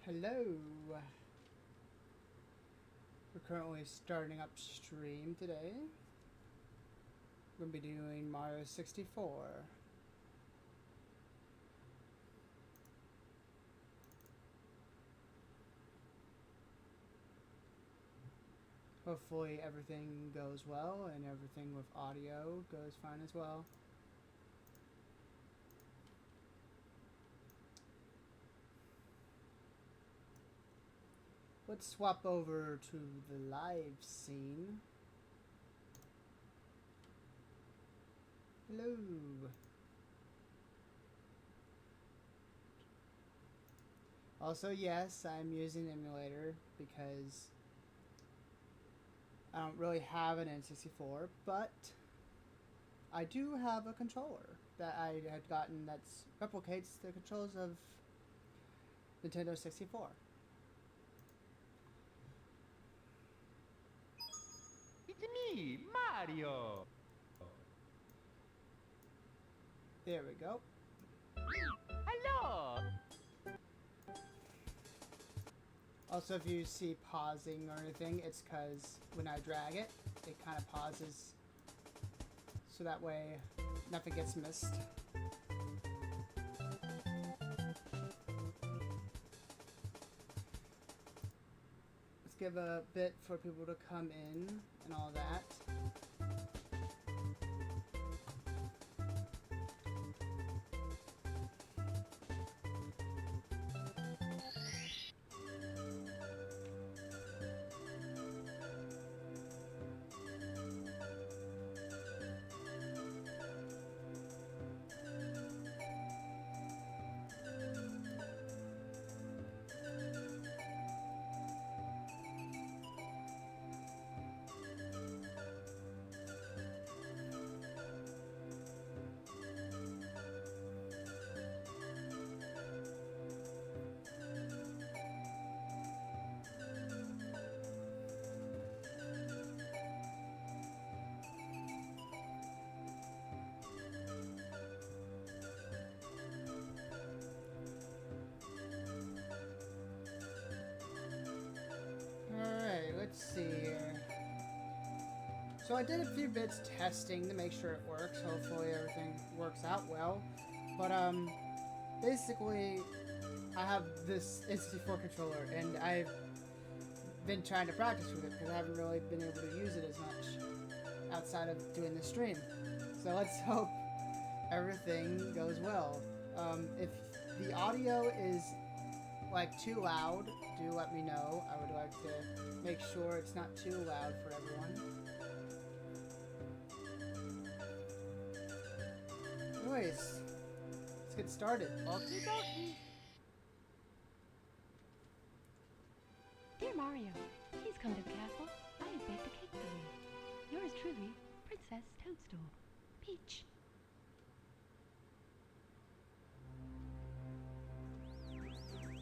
Hello. We're currently starting up stream today. We're going to be doing Mario64. Hopefully everything goes well and everything with audio goes fine as well. Let's swap over to the live scene. Hello. Also, yes, I'm using an emulator because I don't really have an N64, but I do have a controller that I had gotten that replicates the controls of Nintendo 64. It's me, Mario! There we go. Hello! Also, if you see pausing or anything, it's because when I drag it, it kind of pauses. So that way, nothing gets missed. Let's give a bit for people to come in and all that. Let's see here. So I did a few bits testing to make sure it works. Hopefully everything works out well. But basically I have this N64 controller and I've been trying to practice with it because I haven't really been able to use it as much outside of doing the stream. So let's hope everything goes well. If the audio is like too loud, do let me know. I would like to make sure it's not too loud for everyone. Anyways, let's get started. Okie dokie! Dear Mario, please come to the castle. I have baked a cake for you. Yours truly, Princess Toadstool. Peach.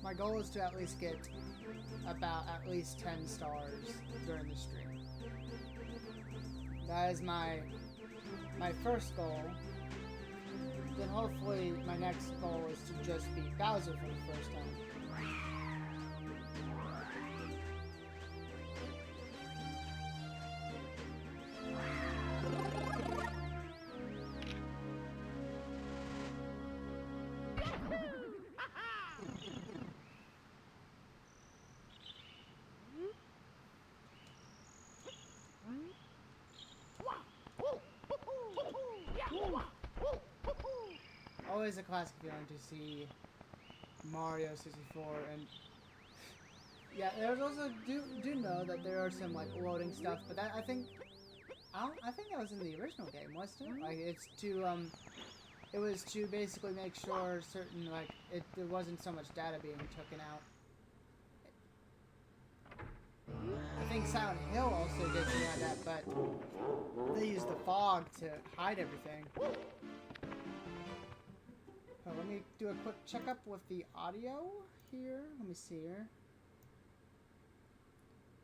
My goal is to at least get at least 10 stars during the stream. That is my first goal. Then hopefully my next goal is to just beat Bowser for the first time. Always a classic feeling to see Mario 64, and yeah, there's also do know that there are some like loading stuff, but that I think that was in the original game, wasn't it? Like it's to it was to basically make sure certain like there wasn't so much data being taken out. I think Silent Hill also did something like that, but they used the fog to hide everything. Oh, let me do a quick checkup with the audio here. Let me see here.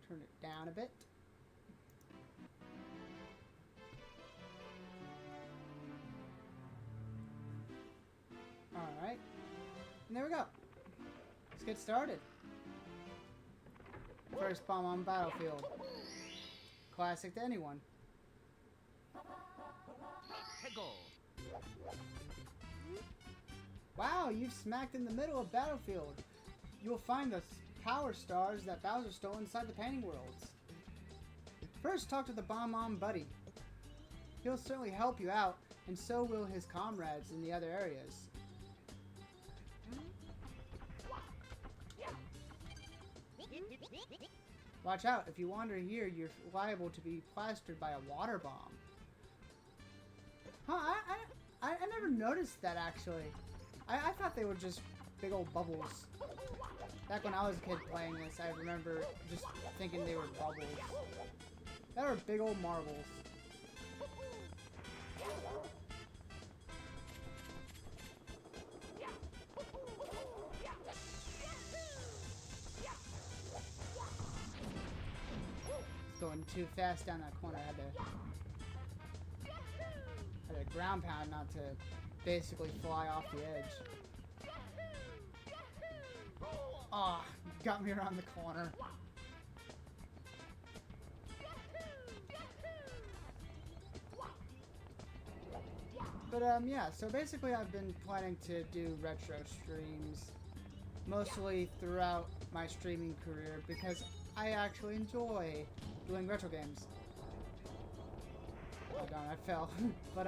Turn it down a bit. Alright. And there we go. Let's get started. First bomb on battlefield. Classic to anyone. Hegel. Wow, you've smacked in the middle of battlefield. You'll find the power stars that Bowser stole inside the painting worlds. First, talk to the Bomb Buddy. He'll certainly help you out, and so will his comrades in the other areas. Watch out, if you wander here, you're liable to be plastered by a water bomb. Huh, I never noticed that, actually. I thought they were just big old bubbles. Back when I was a kid playing this, I remember just thinking they were bubbles. They were big old marbles. It's going too fast down that corner. I had to ground pound not to basically fly off the edge. Ah, oh, got me around the corner. But yeah, so basically I've been planning to do retro streams mostly throughout my streaming career because I actually enjoy doing retro games. Oh darn, I fell. But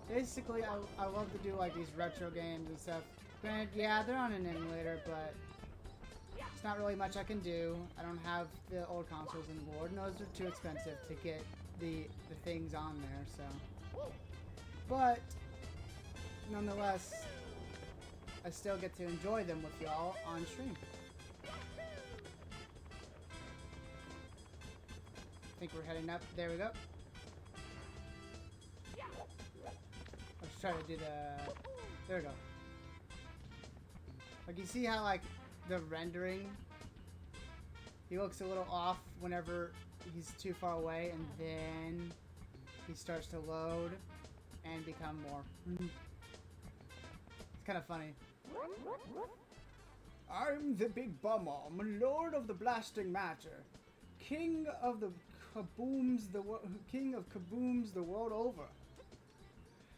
basically I love to do like these retro games and stuff. Granted, yeah, they're on an emulator, but it's not really much I can do. I don't have the old consoles, and Lord knows they're too expensive to get the things on there, so. But, nonetheless, I still get to enjoy them with y'all on stream. I think we're heading up. There we go. Let's try to do the... There we go. Like, you see how, like, the rendering, he looks a little off whenever he's too far away, and then he starts to load and become more. It's kind of funny. I'm the Big Bum-Mom, Lord of the Blasting Matter, King of Kabooms the world over.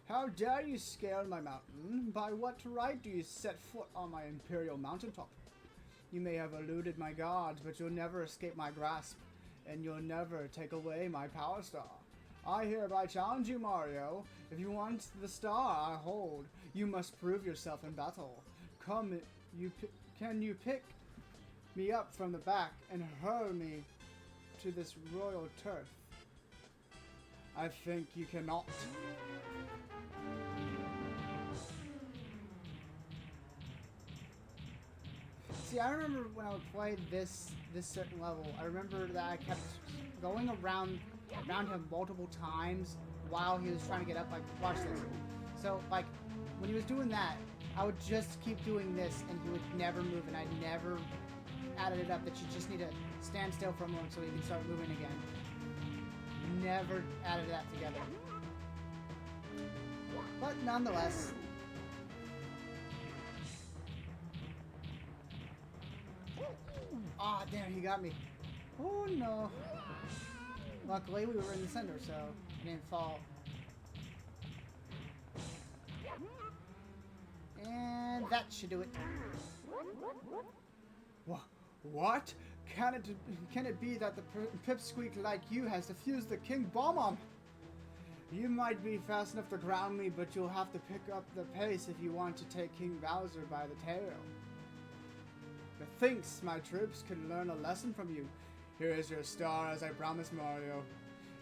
How dare you scale my mountain? By what right do you set foot on my imperial mountaintop? You may have eluded my guards, but you'll never escape my grasp, and you'll never take away my power star. I hereby challenge you, Mario. If you want the star I hold, you must prove yourself in battle. Come, can you pick me up from the back and hurl me to this royal turf? I think you cannot. See, I remember when I would play this certain level, I remember that I kept going around him multiple times while he was trying to get up. Like, watch this. So, like, when he was doing that, I would just keep doing this, and he would never move, and I never added it up that you just need to stand still for a moment so you can start moving again. Never added that together. But nonetheless, ah, damn, he got me. Oh no. Luckily, we were in the center, so I didn't fall. And that should do it. What? Can it be that the pipsqueak like you has defused the King Bomb-Mom? You might be fast enough to ground me, but you'll have to pick up the pace if you want to take King Bowser by the tail. Methinks my troops can learn a lesson from you. Here is your star, as I promised, Mario.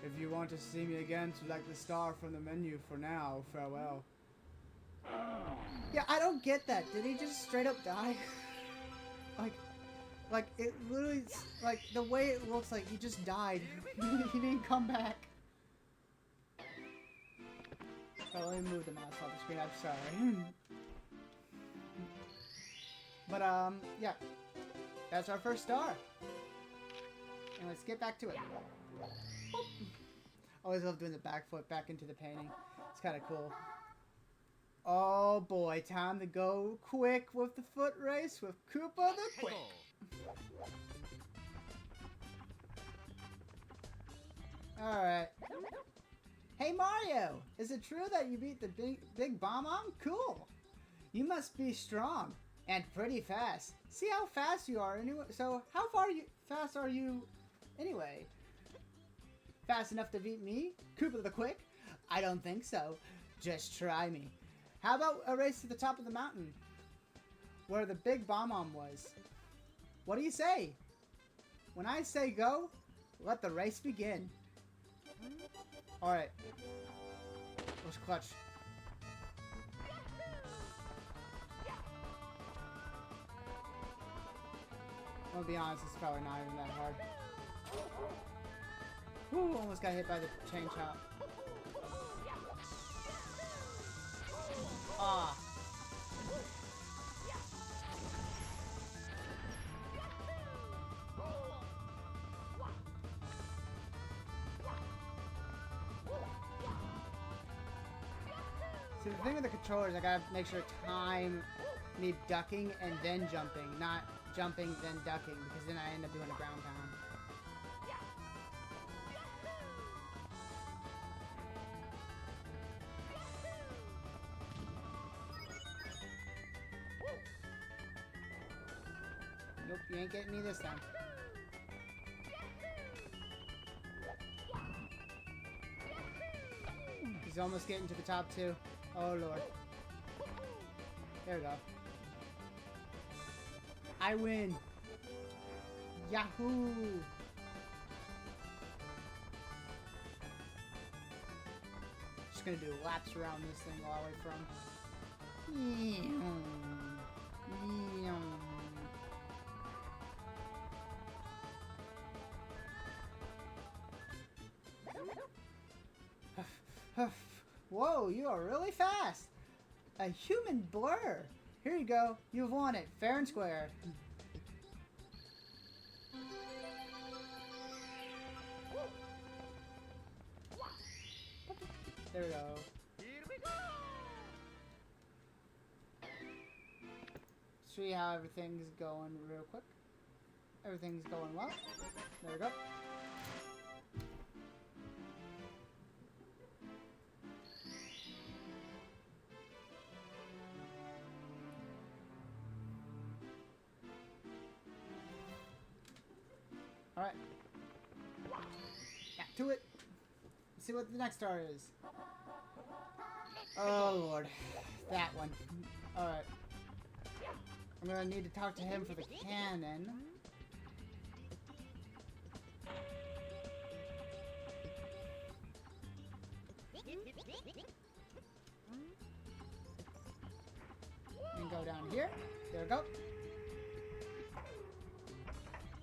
If you want to see me again, select the star from the menu. For now, farewell. Yeah, I don't get that. Did he just straight up die? Like, it literally, like, the way it looks like he just died. He didn't come back. Oh, let me move the mouse off the screen. I'm sorry. But, yeah. That's our first star. And let's get back to it. Always love doing the backflip back into the painting. It's kind of cool. Oh boy, time to go quick with the foot race with Koopa the Quick. Alright. Hey Mario! Is it true that you beat the big bomb-omb? Cool! You must be strong and pretty fast. See how fast you are anyway. So how fast are you anyway? Fast enough to beat me? Koopa the Quick? I don't think so. Just try me. How about a race to the top of the mountain where the big bomb-omb was? What do you say? When I say go, let the race begin. Alright. Let's clutch. I'll be honest, it's probably not even that hard. Whew, almost got hit by the chain chomp. Ah. See, the thing with the controllers, I gotta make sure to time me ducking and then jumping, not jumping then ducking, because then I end up doing a ground pound. Nope, you ain't getting me this time. He's almost getting to the top two. Oh lord. There we go. I win! Yahoo! Just gonna do laps around this thing all the way from. Whoa, you are really fast! A human blur! Here you go, you've won it, fair and square. There we go. Here we go! See how everything's going real quick. Everything's going well. There we go. Alright. Back to it. Let's see what the next star is. Oh lord. That one. Alright. I'm gonna need to talk to him for the cannon. And go down here. There we go.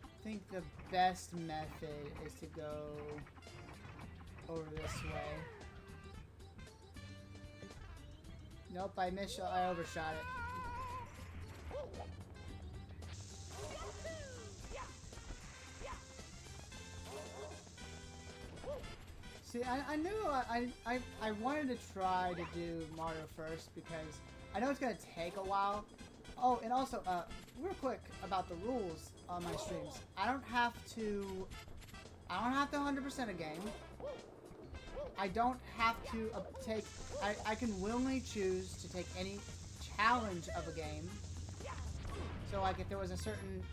I think the best method is to go over this way. Nope, I overshot it. See, I knew I wanted to try to do Mario first because I know it's gonna take a while. Oh, and also, real quick about the rules on my streams. I don't have to 100% a game. I don't have to I can willingly choose to take any challenge of a game. So like if there was a certain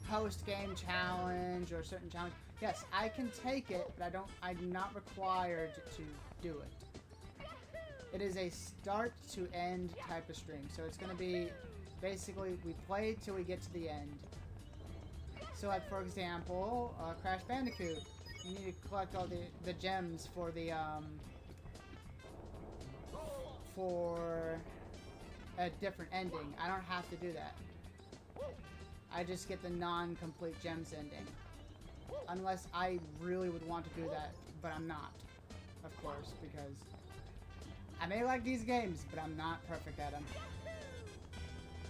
post-game challenge or a certain challenge, yes, I can take it, but I'm not required to do it. It is a start to end type of stream. So it's gonna be basically we play till we get to the end. So like for example, Crash Bandicoot. You need to collect all the gems for the for a different ending. I don't have to do that. I just get the non-complete gems ending. Unless I really would want to do that, but I'm not, of course, because I may like these games, but I'm not perfect at them.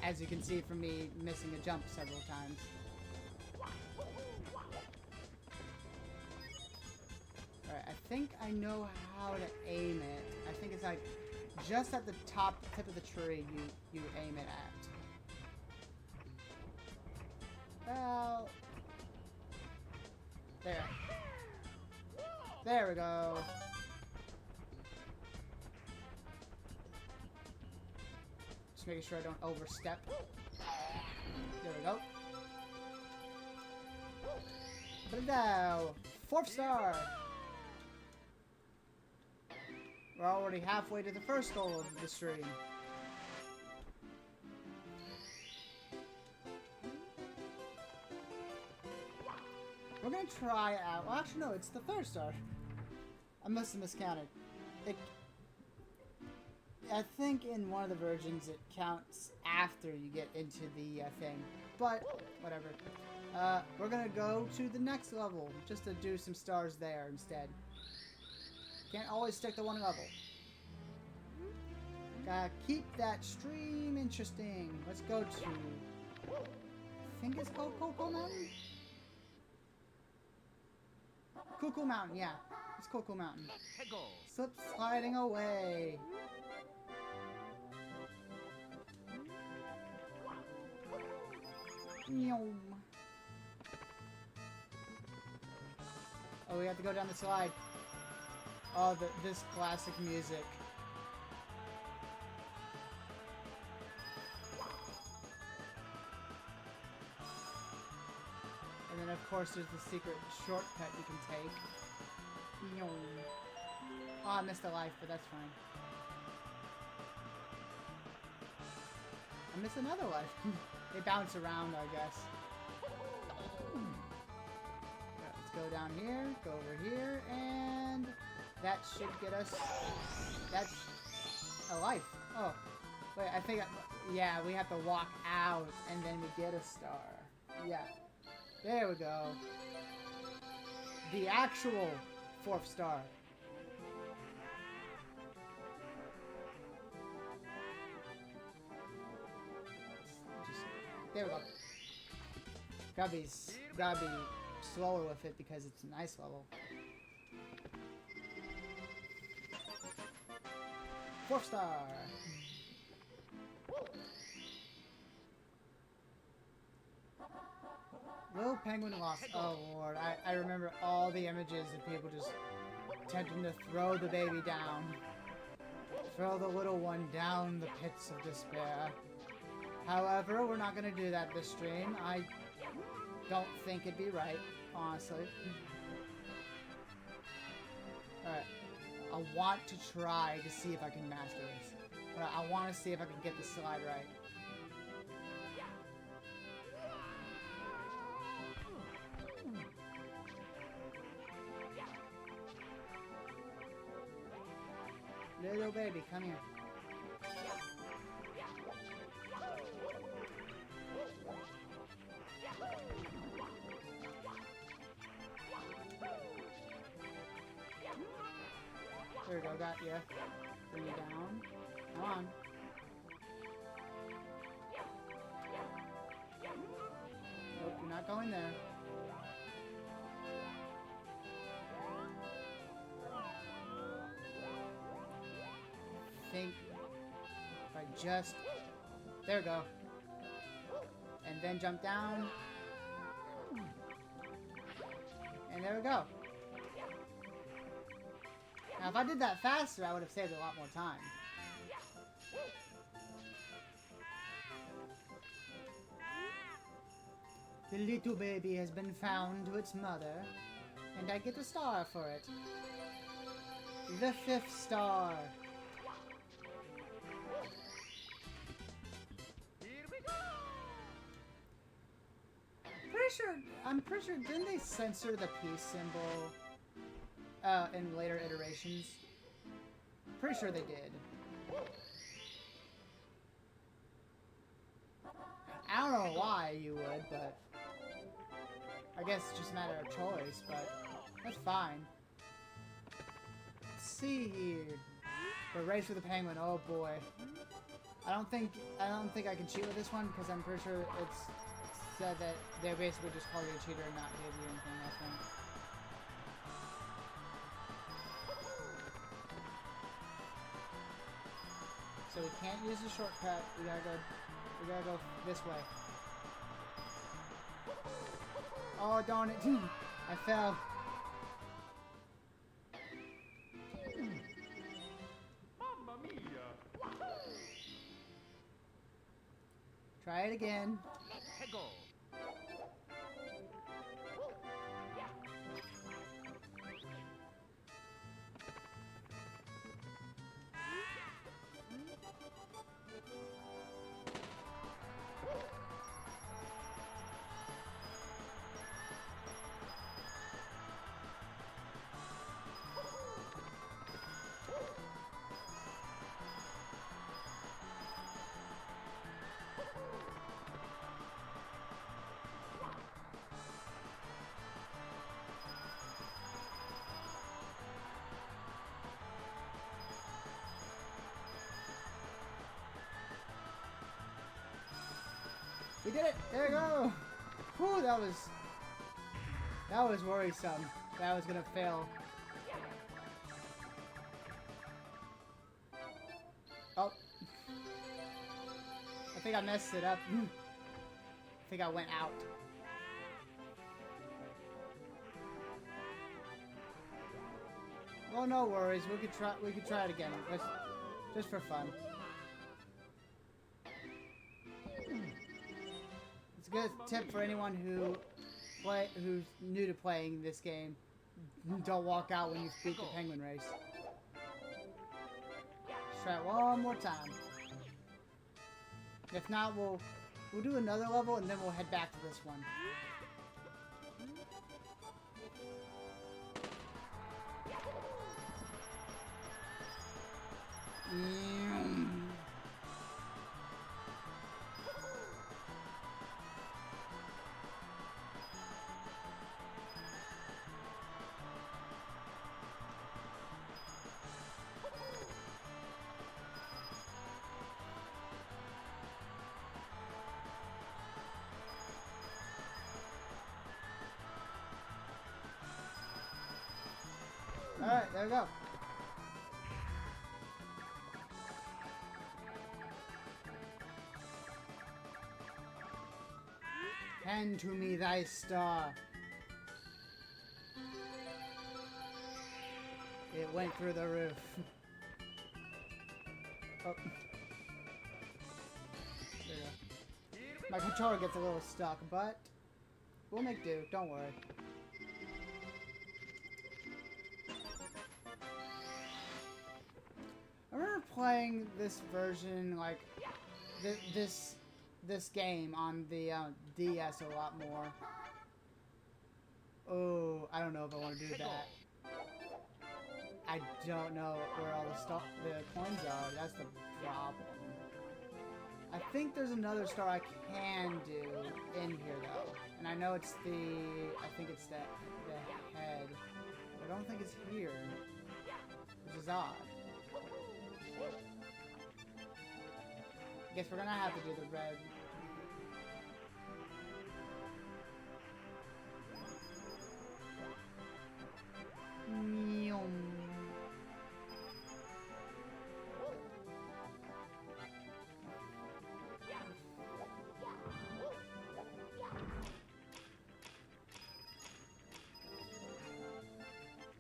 As you can see from me missing a jump several times. Alright, I think I know how to aim it. I think it's like just at the tip of the tree you aim it at. Well, there. There we go. Just making sure I don't overstep. There we go. But now, 4th star. We're already halfway to the first goal of the stream. We're gonna try out. Well, actually, no, it's the 3rd star. I must have miscounted. I think in one of the versions it counts after you get into the thing. But, whatever. We're gonna go to the next level just to do some stars there instead. Can't always stick to one level. Gotta keep that stream interesting. Let's go to... I think it's called Cocoa Mountain? Cuckoo Mountain, yeah. It's Cocoa Mountain. Slip sliding away. Oh, we have to go down the slide. Oh, this classic music. And then, of course, there's the secret shortcut you can take. Oh, I missed a life, but that's fine. I missed another life. They bounce around, I guess. Let's go down here, go over here, and that should get us... That's a life. Oh, wait, I think... yeah, we have to walk out, and then we get a star. Yeah. There we go. The actual 4th star. There we go. Gotta be slower with it because it's a nice level. 4th star. Little penguin lost. Oh lord, I remember all the images of people just attempting to throw the baby down. Throw the little one down the pits of despair. However, we're not going to do that this stream. I don't think it'd be right, honestly. Alright. I want to try to see if I can master this. But I want to see if I can get the slide right. Little baby, come here. There we go, got ya. Bring you down. Come on. Nope, you're not going there. Think if I just... There we go. And then jump down. And there we go. Now, if I did that faster, I would have saved a lot more time. The little baby has been found to its mother, and I get a star for it. The 5th star. I'm pretty sure, didn't they censor the peace symbol in later iterations? Pretty sure they did. I don't know why you would, but I guess it's just a matter of choice, but that's fine. Let's see here. The race with the penguin, oh boy. I don't think I can cheat with this one because I'm pretty sure it's said that they basically just call you a cheater and not give you anything, I think. So we can't use the shortcut. We gotta go this way. Oh darn it! I fell. try it again. Let's go. We did it! There we go! Whew, that was worrisome. That was gonna fail. Oh. I think I messed it up. I think I went out. Well, no worries. We could try it again. Just for fun. It's a good tip for anyone who's new to playing this game. Don't walk out when you beat the penguin race. Let's try it one more time. If not, we'll do another level and then we'll head back to this one. Alright, there we go. Hand to me thy star. It went through the roof. Oh. There we go. My controller gets a little stuck, but we'll make do. Don't worry. I remember playing this version, like this game on the DS a lot more. Oh, I don't know if I want to do that. I don't know where all the coins are. That's the problem. I think there's another star I can do in here though, and I know it's I think it's the head. I don't think it's here, which is odd. Guess we're gonna have to do the red.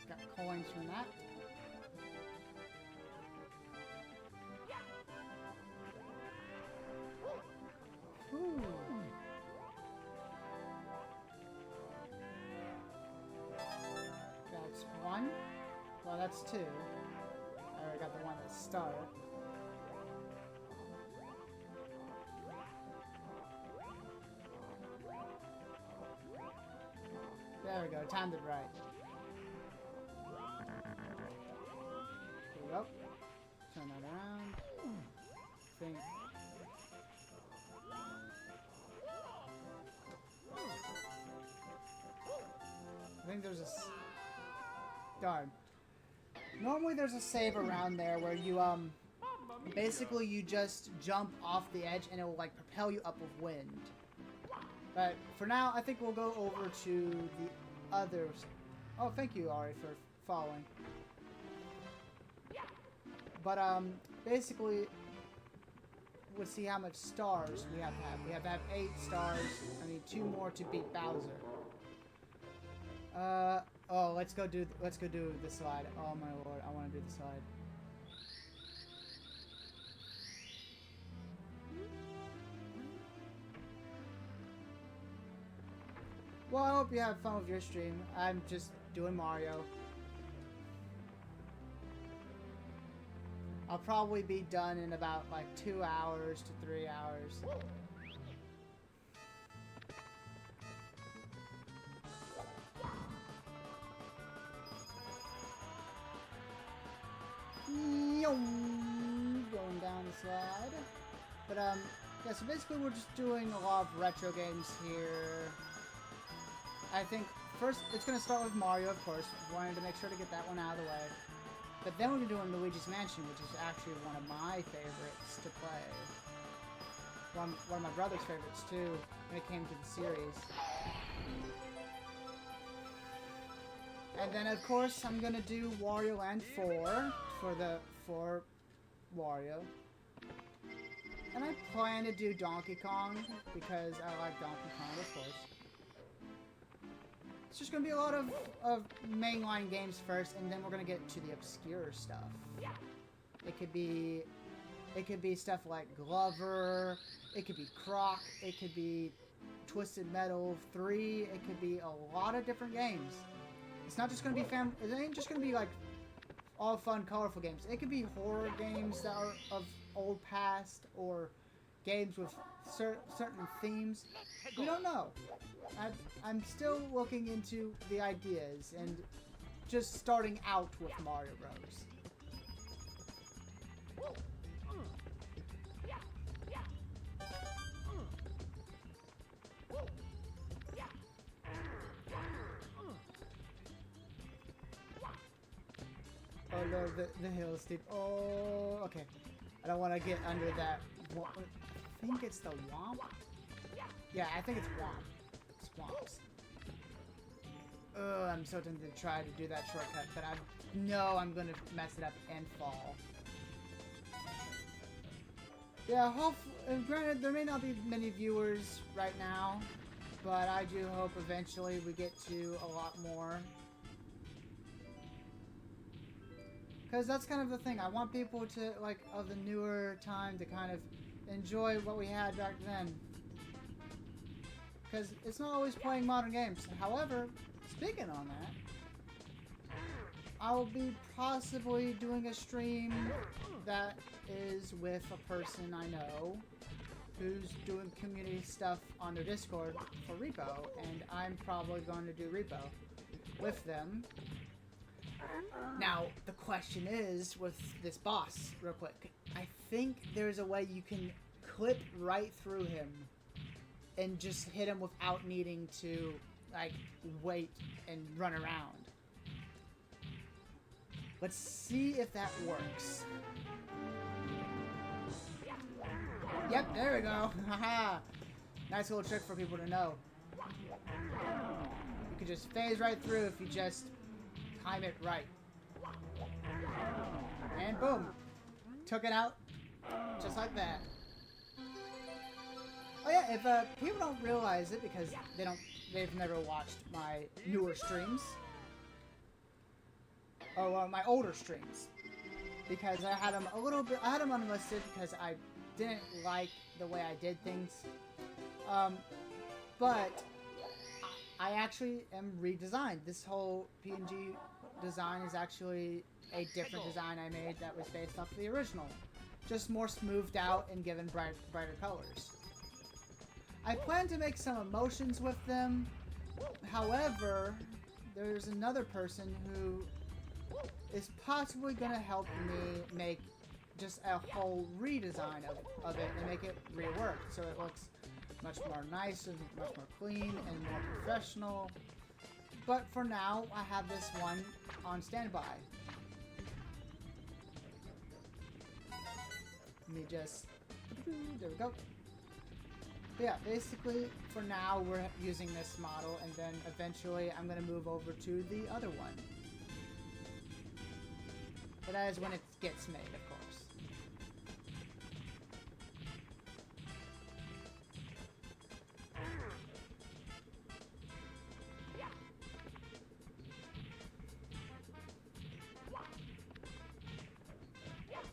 Got coins from that. Ooh. That's one. Well, that's two. I already got the one that started. There we go. Timed it right. Here we go. Turn that around. Think. I think there's darn. Normally there's a save around there where you, basically you just jump off the edge and it will, like, propel you up with wind. But for now, I think we'll go over to the others. Oh, thank you, Ari, for following. But, basically, we'll see how much stars we have to have. We have to have 8 stars. I need 2 more to beat Bowser. Oh, let's go do the slide. Oh my lord, I want to do the slide. Well, I hope you have fun with your stream. I'm just doing Mario. I'll probably be done in about like 2 hours to 3 hours. Going down the slide. But yeah, so basically we're just doing a lot of retro games here. I think first it's gonna start with Mario, of course. Wanted to make sure to get that one out of the way. But then we're doing Luigi's Mansion, which is actually one of my favorites to play. One of my brother's favorites too, when it came to the series. And then of course I'm gonna do Wario Land 4 for Wario. And I plan to do Donkey Kong because I like Donkey Kong, of course. It's just gonna be a lot of mainline games first, and then we're gonna get to the obscure stuff. It could be stuff like Glover, it could be Croc, it could be Twisted Metal 3, it could be a lot of different games. It's not just gonna be it ain't just gonna be like all fun, colorful games. It could be horror games that are of old past, or games with certain themes. We don't know. I'm still looking into the ideas and just starting out with Mario Bros. Oh no, the hill is steep. Oh, okay. I don't want to get under that. I think it's the Womp? Yeah, I think it's Womp. Swamps. I'm so tempted to try to do that shortcut, but I know I'm gonna mess it up and fall. Yeah, granted, there may not be many viewers right now, but I do hope eventually we get to a lot more. Because that's kind of the thing. I want people to, like, of the newer time to kind of enjoy what we had back then. Because it's not always playing modern games. However, speaking on that, I'll be possibly doing a stream that is with a person I know who's doing community stuff on their Discord for Repo, and I'm probably going to do Repo with them. Now, the question is, with this boss, real quick, I think there's a way you can clip right through him and just hit him without needing to, like, wait and run around. Let's see if that works. Yep, there we go. Haha. Nice little trick for people to know. You can just phase right through if you just time it right. And boom. Took it out just like that. Oh yeah, if people don't realize it because they've never watched my newer streams. Or my older streams. Because I had them I had them unlisted because I didn't like the way I did things. But I actually am redesigned. This whole PNG design is actually a different design I made that was based off the original. Just more smoothed out and given brighter colors. I plan to make some emotions with them. However, there's another person who is possibly going to help me make just a whole redesign of it and make it reworked so it looks much more nice and much more clean and more professional. But for now, I have this one on standby. Let me just... There we go. But yeah, basically, for now, we're using this model, and then eventually I'm going to move over to the other one. But that is when it gets made, of course.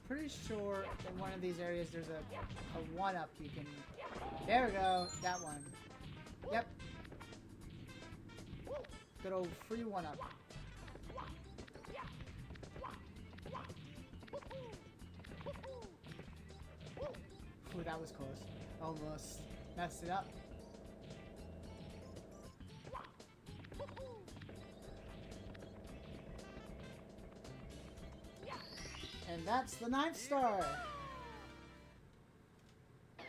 Pretty sure in one of these areas there's a one-up you can... There we go, that one. Yep. Good old free one-up. Ooh, that was close. Almost messed it up. And that's the 9th star. I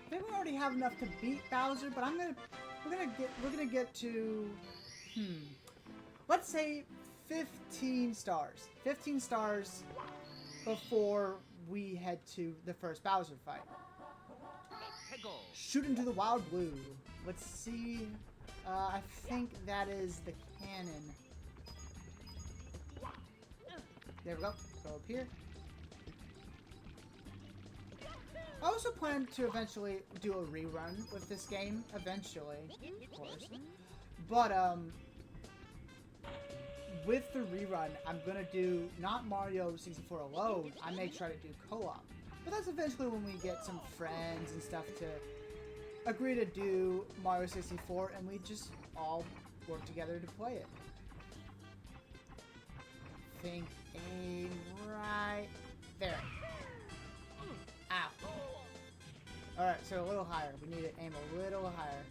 think we already have enough to beat Bowser, but we're gonna get to let's say 15 stars. 15 stars before we head to the first Bowser fight. Shoot into the wild blue. Let's see. I think that is the cannon. There we go. Go up here. I also plan to eventually do a rerun with this game. Eventually, of course. But, with the rerun, I'm gonna do not Mario 64 alone. I may try to do co-op. But that's eventually when we get some friends and stuff to agree to do Mario 64 and we just all work together to play it. Think aim right there. Ow. Alright, so a little higher. We need to aim a little higher.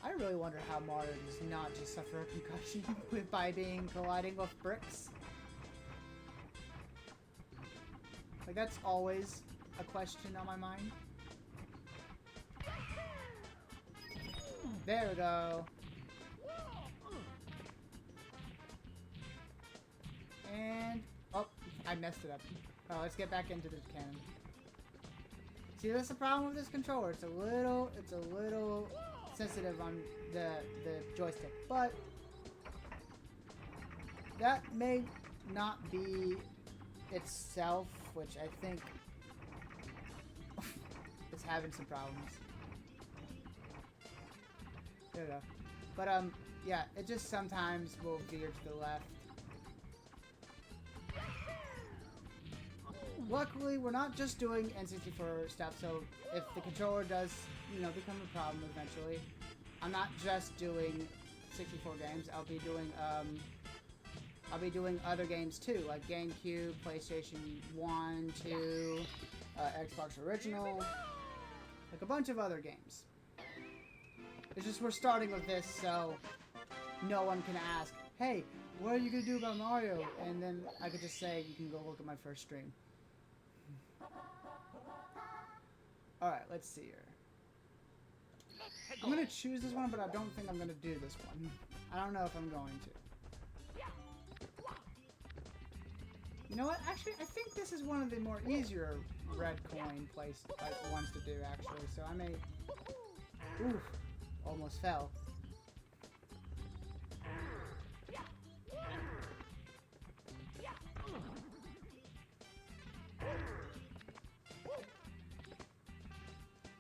I really wonder how Mario does not just suffer a concussion by being colliding with bricks. Like, that's always a question on my mind. There we go. And, oh, I messed it up. Oh, let's get back into this cannon. See, that's the problem with this controller. It's a little sensitive on the joystick, but that may not be itself, which I think is having some problems. There we go. But yeah, it just sometimes will veer to the left. Luckily, we're not just doing N64 stuff, so if the controller does, you know, become a problem eventually, I'm not just doing 64 games. I'll be doing other games too, like GameCube, PlayStation 1, 2, Xbox Original, like a bunch of other games. It's just we're starting with this, so no one can ask, hey, what are you going to do about Mario? And then I could just say, you can go look at my first stream. Alright, let's see here. I'm going to choose this one, but I don't think I'm going to do this one. I don't know if I'm going to. You know what? Actually, I think this is one of the more easier red coin ones to do, actually. So I may... Oof. Almost fell.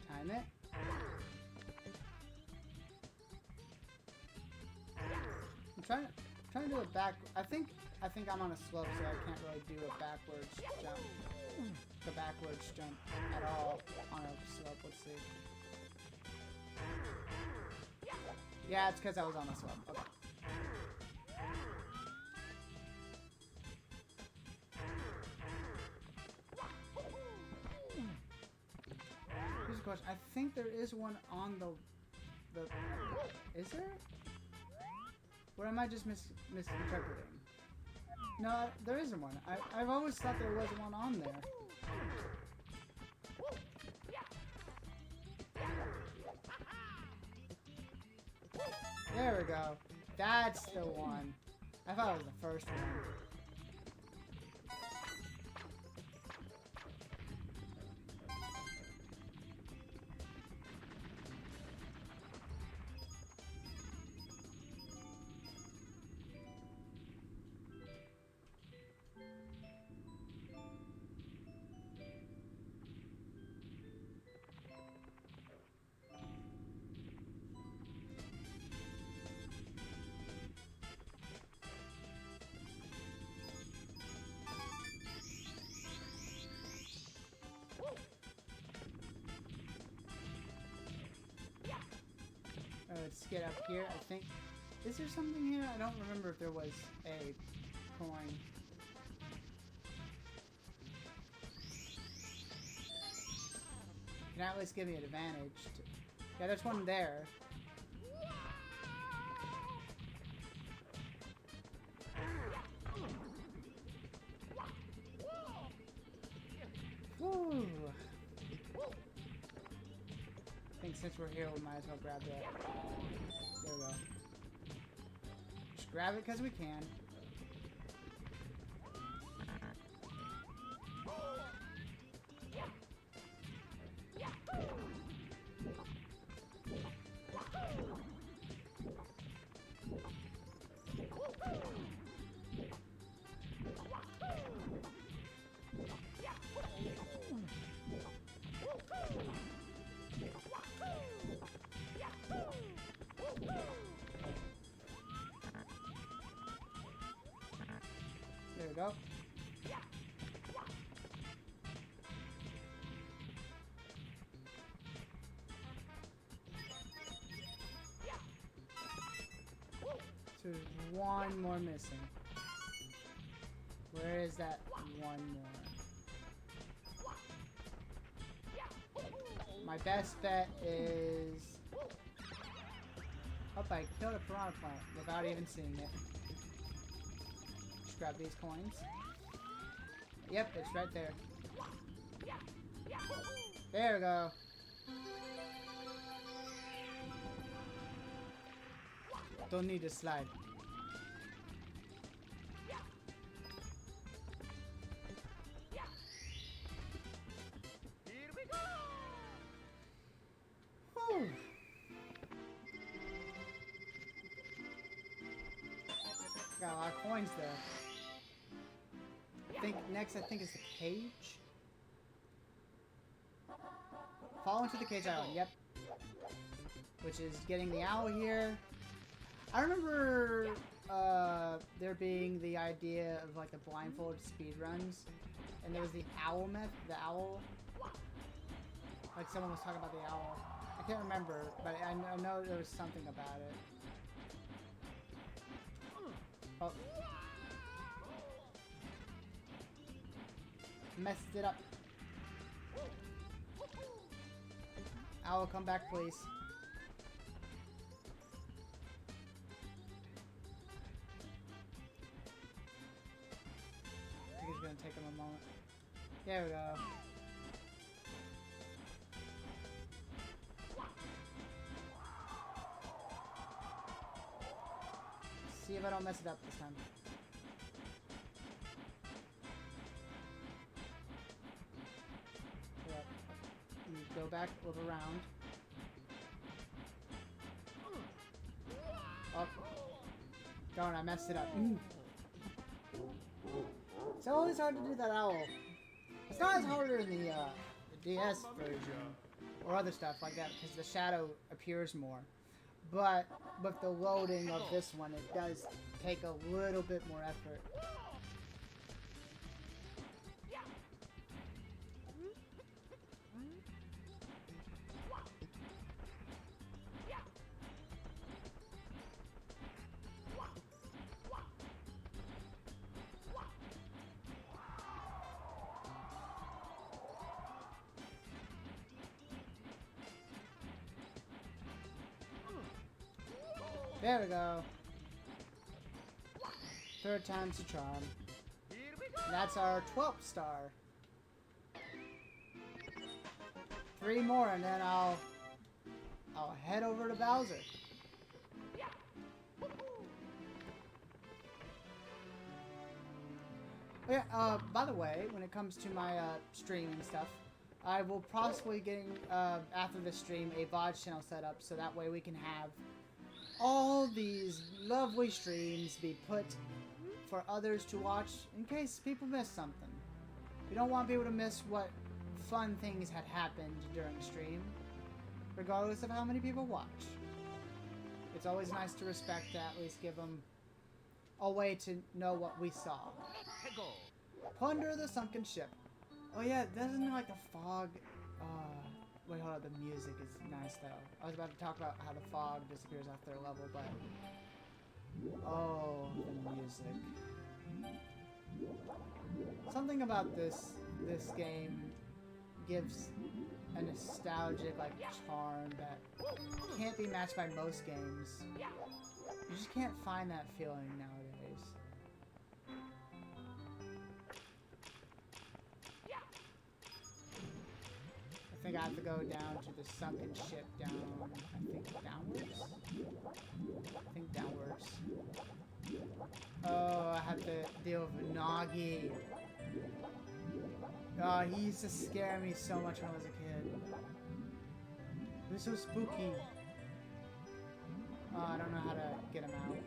Time it. I'm trying to do a back. I think I'm on a slope, so I can't really do a backwards jump. The backwards jump at all on a slope. Let's see. Yeah, it's because I was on a slope. Okay. Here's a question. I think there is one on the... Is there? Or am I just misinterpreting? No, there isn't one. I've always thought there was one on there. There we go. That's the one. I thought it was the first one. let's get up here. I think... Is there something here? I don't remember if there was a coin. Can at least give me an advantage. Yeah, there's one there. Woo! I think since we're here, we might as well grab that. There we go. Just grab it because we can. There we go. So there's one more missing. Where is that one more? My best bet is... Oh, I killed a piranha plant without even seeing it. Just grab these coins. Yep, it's right there. There we go. Don't need to slide. Here we go. Whew. Got a lot of coins there. Next, I think is the cage. Fall into the cage island. Yep. Which is getting the owl here. I remember there being the idea of like the blindfolded speed runs, and there was the owl the owl. Like someone was talking about the owl. I can't remember, but I know there was something about it. Oh. Messed it up. Owl, come back, please. I think it's gonna take him a moment. There we go. See if I don't mess it up this time. Yep. You go back, look around. Oh. Darn, I messed it up. It's always hard to do that owl. It's not as harder in the DS version or other stuff like that because the shadow appears more. But with the loading of this one, it does take a little bit more effort. There we go. Third time's the charm. And that's our 12th star. 3 more and then I'll head over to Bowser. Oh yeah, by the way, when it comes to my stream and stuff, I will possibly getting after the stream a VOD channel set up so that way we can have all these lovely streams be put for others to watch in case people miss something. We don't want people to miss what fun things had happened during stream, regardless of how many people watch. It's always nice to respect to at least give them a way to know what we saw. Plunder the sunken ship. Oh yeah, doesn't like the fog Wait, hold on. The music is nice though. I was about to talk about how the fog disappears after a level, but oh, the music. Something about this game gives a nostalgic like charm that can't be matched by most games. You just can't find that feeling nowadays. I think I have to go down to the sunken ship down, I think downwards? I think downwards. Oh, I have to deal with Nagi. Oh, he used to scare me so much when I was a kid. He was so spooky. Oh, I don't know how to get him out.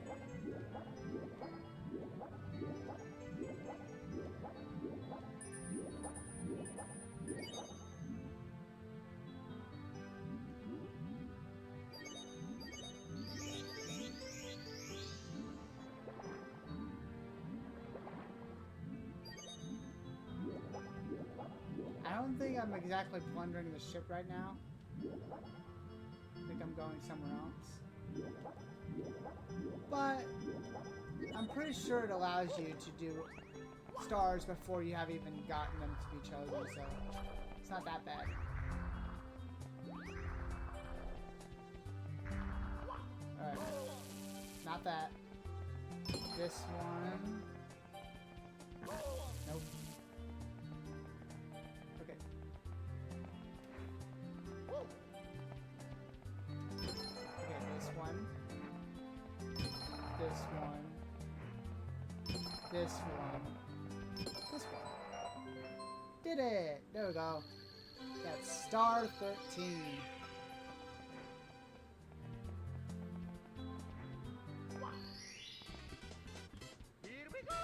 I don't think I'm exactly plundering the ship right now. I think I'm going somewhere else. But I'm pretty sure it allows you to do stars before you have even gotten them to be chosen, so it's not that bad. Alright. Not that. This one. Nope. Okay. Okay, this one. This one. This one. This one. Did it! There we go. That's star 13. Here we go!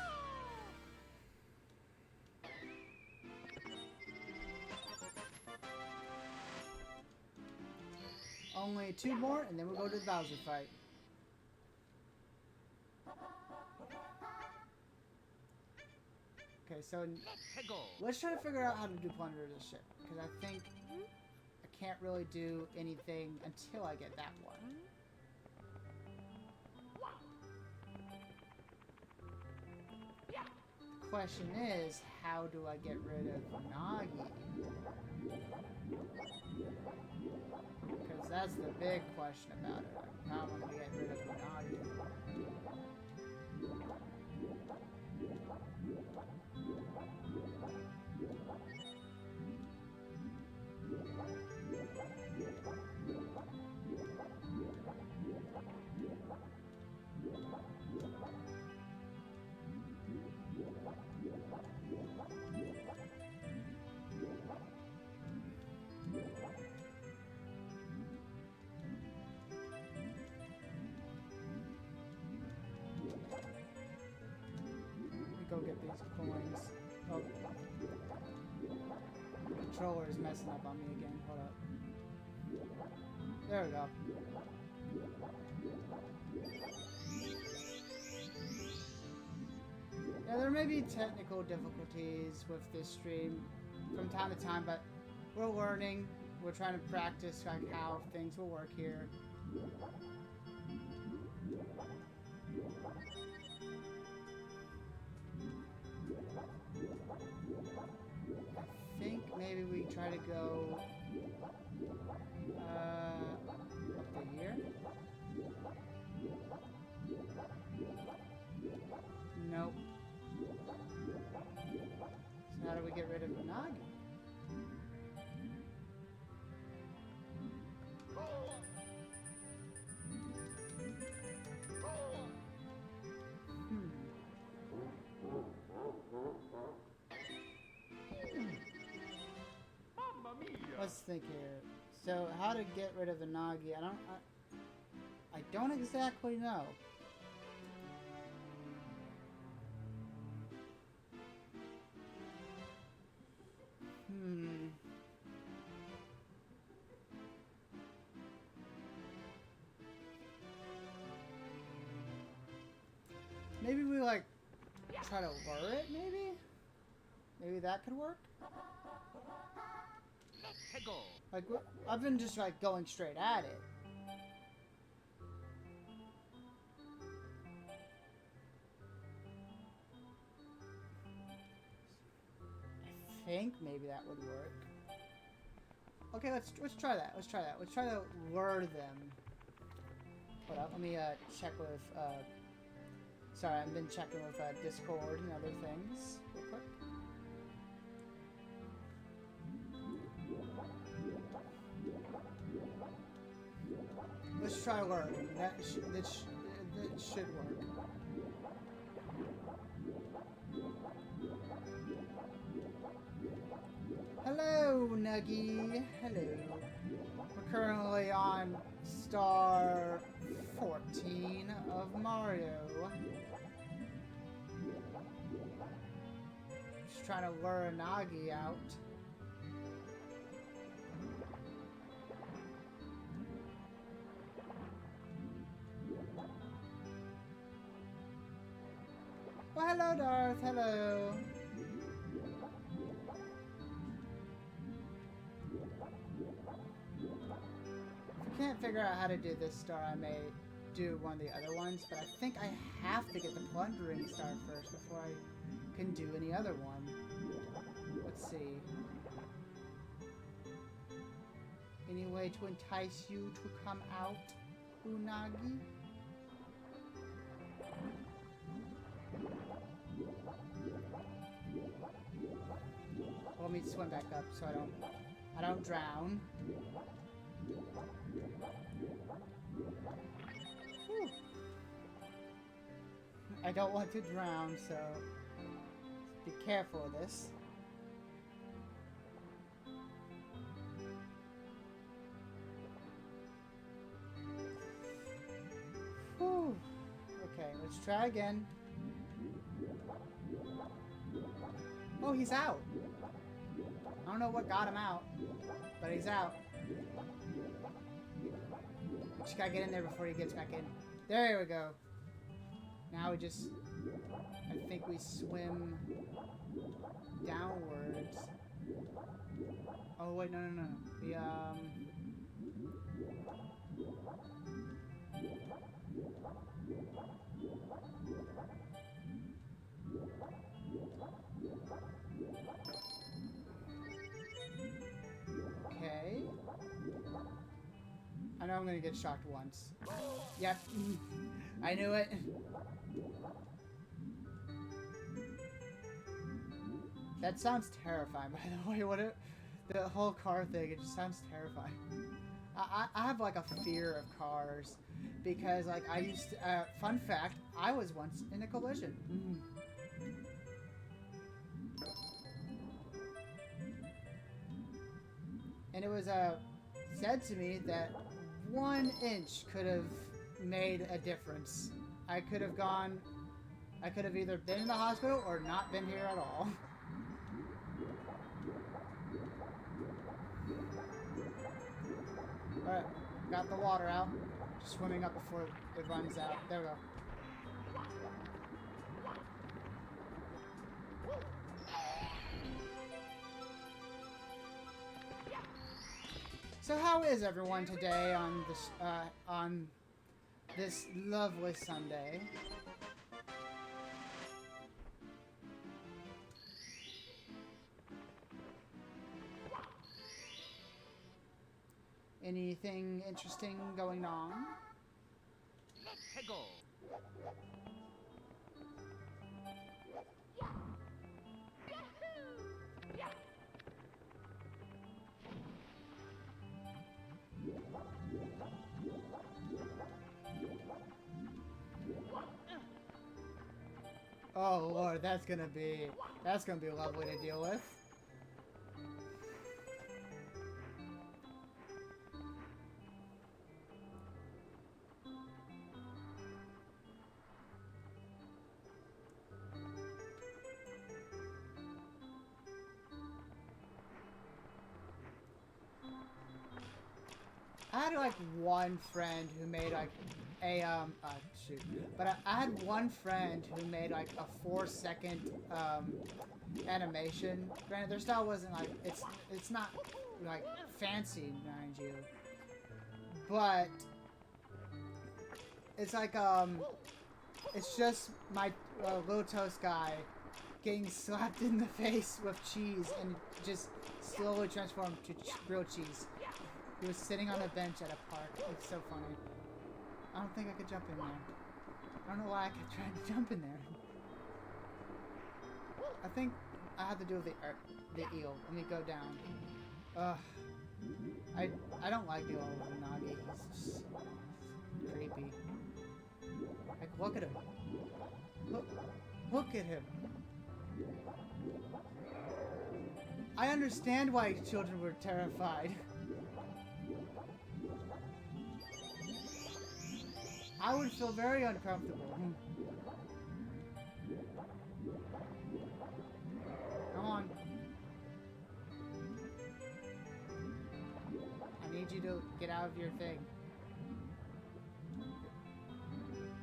Only 2 more, and then we'll go to the Bowser fight. Okay, so Let's go! let's try to figure out how to do plunder this ship, because I think I can't really do anything until I get that one. The question is, how do I get rid of Nagi? Because that's the big question about it. How am I going to get rid of Nagi? Go get these coins. Oh. The controller is messing up on me again. Hold up. There we go. Yeah, there may be technical difficulties with this stream from time to time, but we're learning. We're trying to practice like how things will work here. I think maybe we try to go up to here. Nope. So how do we get rid of Nagi? Mamma mia! Let's think here. So how to get rid of the Nagi? I don't exactly know. Maybe we like try to lure it, maybe? Maybe that could work? Let's Let's go. Like, I've been just, like, going straight at it. I think maybe that would work. Okay, let's try that. Let's try that. Let's try to lure them. Hold up, let me check with sorry, I've been checking with Discord and other things real quick. Let's try to lure them. That should work. Hello, Nuggy. Hello. We're currently on star 14 of Mario. Just trying to lure Nagi out. Well, hello, Darth. Hello. Can't figure out how to do this star. I may do one of the other ones, but I think I have to get the plundering star first before I can do any other one. Let's see. Any way to entice you to come out, Unagi? Let me swim back up so I don't drown. Whew. I don't want to drown, so be careful of this. Whew. Okay, let's try again. Oh, he's out. I don't know what got him out, but he's out. Just gotta get in there before he gets back in. There we go. Now we just... I think we swim downwards. Oh, wait, no. We, okay. I know I'm gonna get shocked once. Yep. I knew it. That sounds terrifying, by the way. The whole car thing, it just sounds terrifying. I have like a fear of cars because like I used to, fun fact, I was once in a collision. And it was said to me that 1 inch could have made a difference. I could have either been in the hospital or not been here at all. Alright, got the water out. Just swimming up before it runs out. There we go. So how is everyone today on this lovely Sunday? Anything interesting going on? Let's go. Oh Lord, that's gonna be lovely to deal with. I had like one friend who made like a shoot, but I had one friend who made like a 4-second animation. Granted, their style wasn't like it's not like fancy, mind you. But it's like it's just my little toast guy getting slapped in the face with cheese and just slowly transformed to grilled cheese. He was sitting on a bench at a park. It's so funny. I don't think I could jump in there. I don't know why I kept trying to jump in there. I think I have to do with the eel. Let me go down. Ugh. I don't like the old Nagi. He's just creepy. Like, look at him. Look at him. I understand why children were terrified. I would feel very uncomfortable. Come on. I need you to get out of your thing.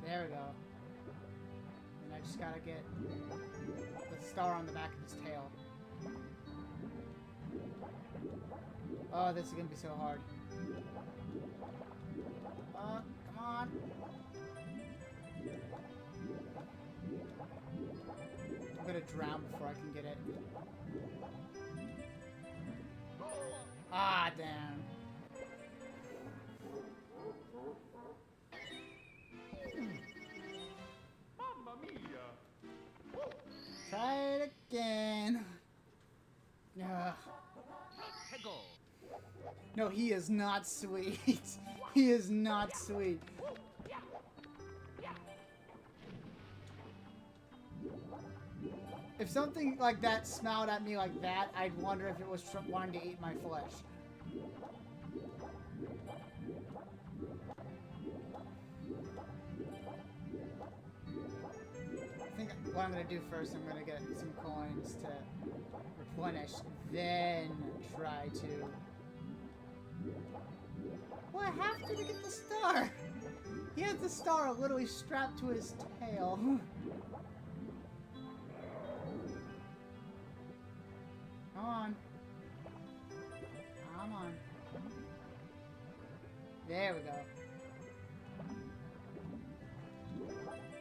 There we go. And I just gotta get the star on the back of his tail. Oh, this is gonna be so hard. Come on. I'm gonna drown before I can get it. Ah, damn. Mamma mia! Try it again. Ugh. Hego! No, he is not sweet. He is not sweet. If something like that smiled at me like that, I'd wonder if it was wanting to eat my flesh. I think what I'm going to do first, I'm going to get some coins to replenish, then try to... Well, I have to get the star! He has the star literally strapped to his tail. Come on. Come on. There we go.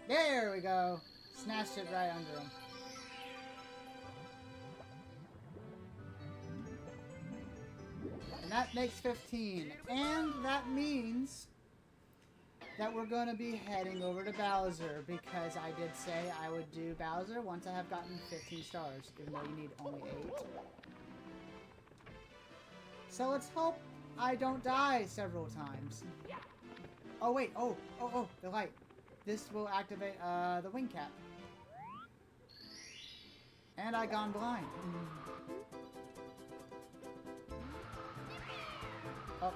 There we go. Snatched it right under him. And that makes 15. And that means that we're going to be heading over to Bowser, because I did say I would do Bowser once I have gotten 15 stars, even though you need only 8. So let's hope I don't die several times. Oh wait, oh, the light. This will activate the wing cap. And I gone blind. Oh.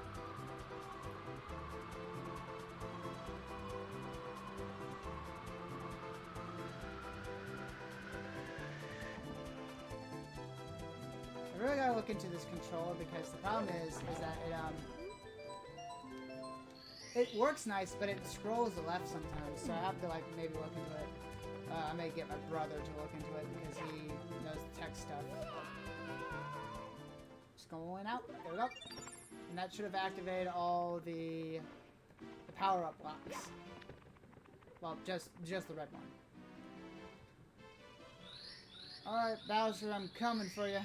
I really gotta look into this controller, because the problem is that it works nice, but it scrolls to the left sometimes, so I have to like maybe look into it. I may get my brother to look into it because he knows the tech stuff. Just going out. There we go. And that should have activated all the power-up blocks. Well, just the red one. Alright, Bowser, I'm coming for you.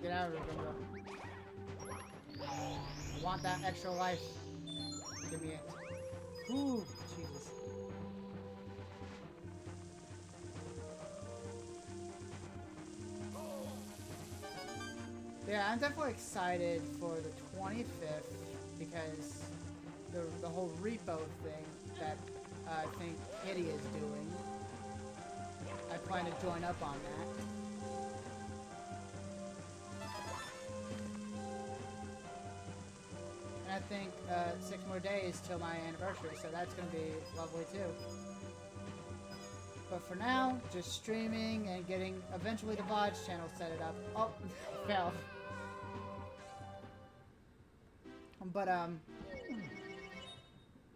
Get out of here, bro. I want that extra life. Give me it. Ooh, Jesus. Yeah, I'm definitely excited for the 25th, because the whole repo thing that I think Kitty is doing. I plan to join up on that. think, 6 more days till my anniversary, so that's gonna be lovely too. But for now, just streaming and getting eventually the VODs channel set it up. Oh, fell. But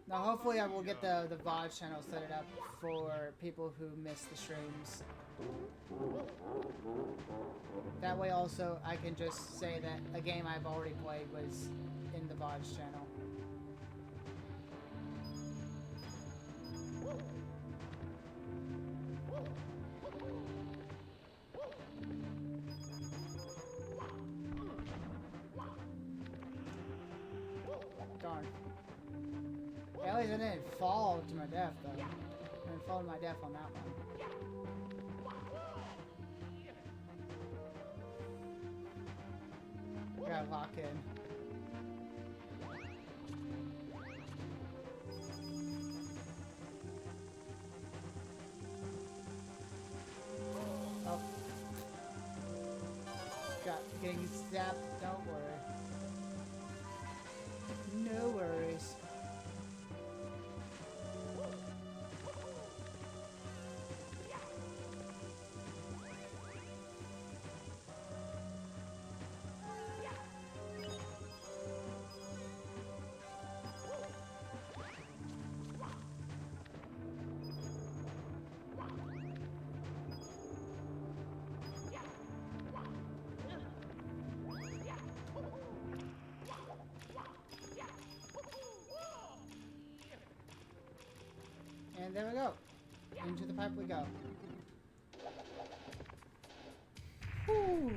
now hopefully I will get the VOD channel set it up for people who miss the streams. That way also I can just say that a game I've already played was in the VOD channel. Darn. At least I didn't fall to my death, though. I didn't fall to my death on that one. Gotta lock in. Oh. Getting zapped, don't worry. No worries. And there we go. Into the pipe we go. Whew.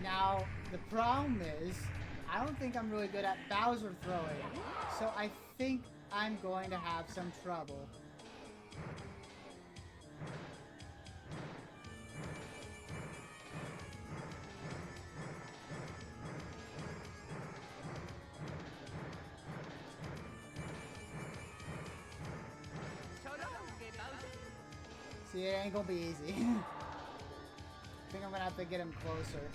Now, the problem is, I don't think I'm really good at Bowser throwing. So I think I'm going to have some trouble. See, it ain't gonna be easy. I think I'm gonna have to get him closer.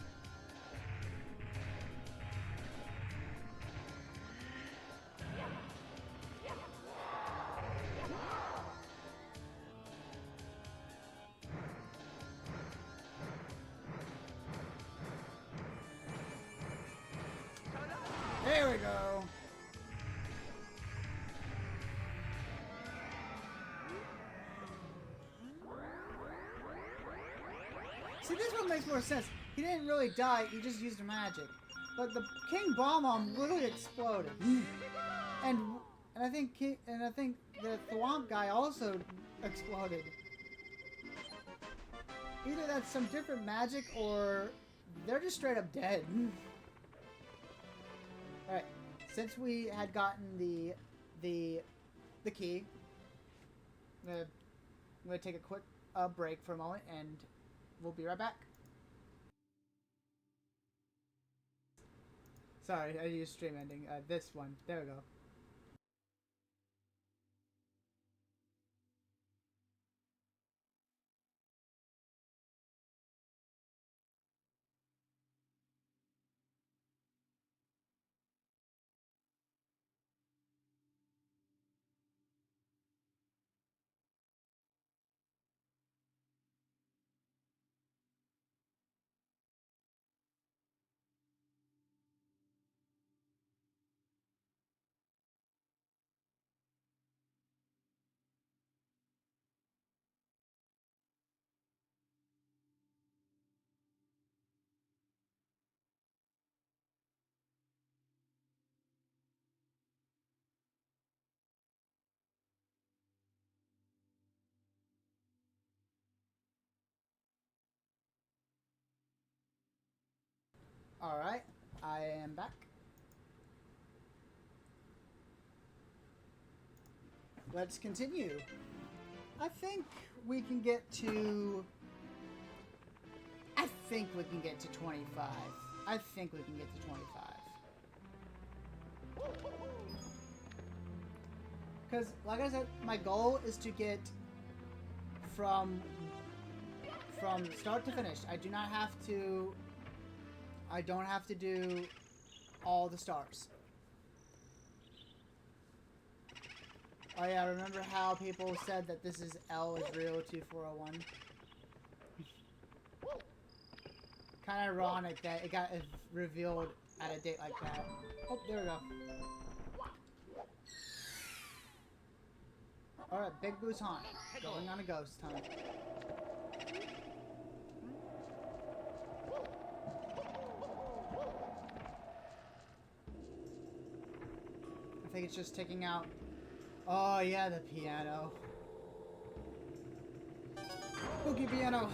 There we go. See, this one makes more sense. He didn't really die, he just used magic. But the King Bomb literally exploded. And I think the Thwomp guy also exploded. Either that's some different magic or they're just straight up dead. Alright, since we had gotten the key, I'm gonna take a quick break for a moment and we'll be right back. Sorry, I used stream ending. This one. There we go. Alright, I am back. Let's continue. I think we can get to 25. I think we can get to 25. Because, like I said, my goal is to get from from start to finish. I do not have to... I don't have to do all the stars. Oh yeah, remember how people said that this is L is real 2401? Kind of ironic that it got revealed at a date like that. Oh, there we go. Alright, Big Boo's Haunt. Going on a ghost hunt. I think it's just taking out... Oh yeah, the piano. Spooky piano!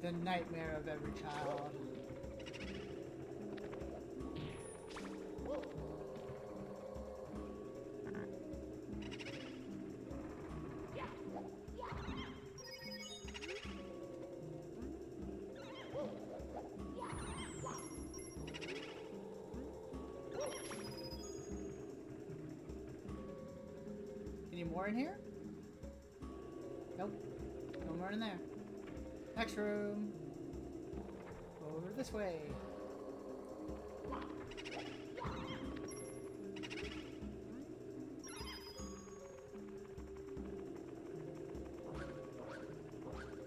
The nightmare of every child. Any more in here? Nope. No more in there. Next room. Over this way.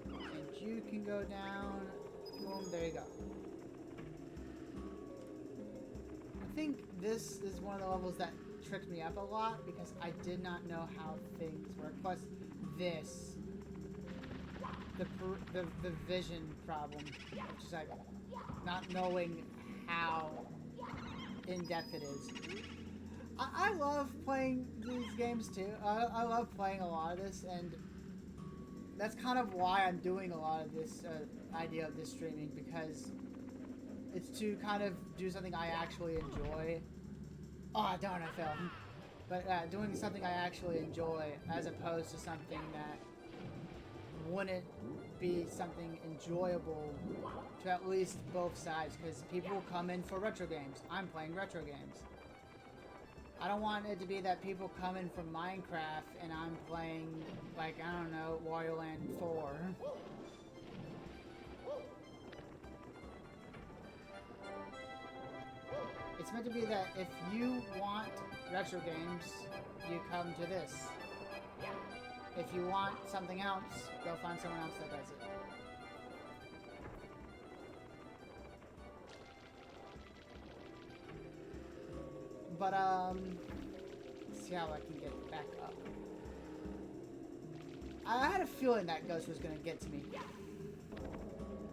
And you can go down. Boom, there you go. I think this is one of the levels that tricked me up a lot because I did not know how things work. Plus, this. The vision problem, which is like not knowing how in-depth it is. I love playing these games too. I love playing a lot of this, and that's kind of why I'm doing a lot of this idea of this streaming, because it's to kind of do something I actually enjoy. Oh darn, I fell. But doing something I actually enjoy as opposed to something that wouldn't be something enjoyable to at least both sides, because people come in for retro games. I'm playing retro games. I don't want it to be that people come in from Minecraft and I'm playing, like, I don't know, Wario Land 4. It's meant to be that if you want retro games, you come to this. If you want something else, go find someone else that does it. But, let's see how I can get back up. I had a feeling that ghost was gonna get to me.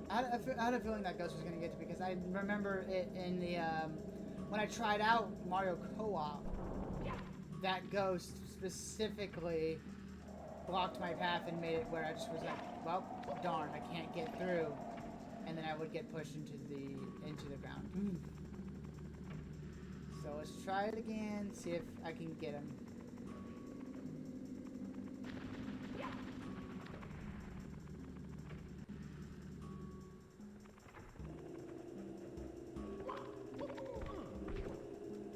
I had a feeling that ghost was gonna get to me because I remember it in the, when I tried out Mario Co-op, that ghost specifically blocked my path and made it where I just was like, well, darn, I can't get through, and then I would get pushed into the ground. So let's try it again, see if I can get him.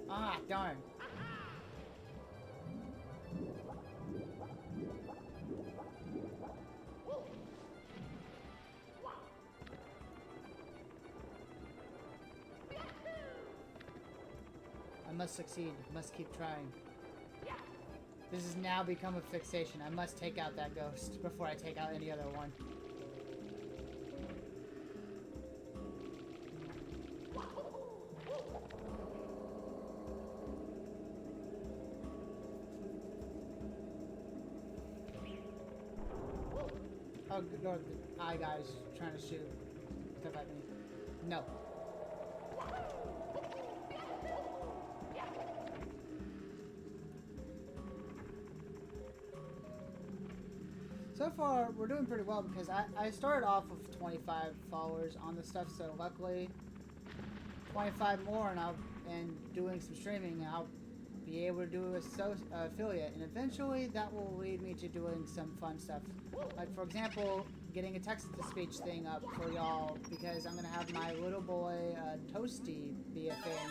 Ah, darn. I must succeed. Must keep trying. This has now become a fixation. I must take out that ghost before I take out any other one. Oh, good lord, the eye guy's trying to shoot stuff at me. No. So far, we're doing pretty well because I started off with 25 followers on this stuff, so luckily 25 more and doing some streaming, I'll be able to do affiliate, and eventually that will lead me to doing some fun stuff. Like, for example, getting a text-to-speech thing up for y'all, because I'm going to have my little boy, Toasty, be a thing.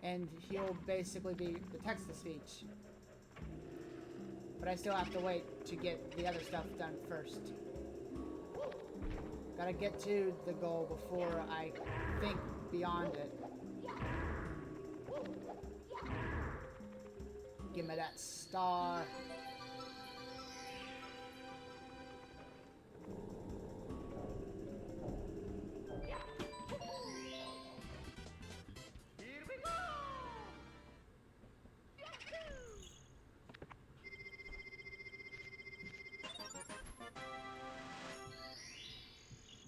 And he'll basically be the text-to-speech. but I still have to wait to get the other stuff done first. Gotta get to the goal before I think beyond it. Give me that star. Here we go!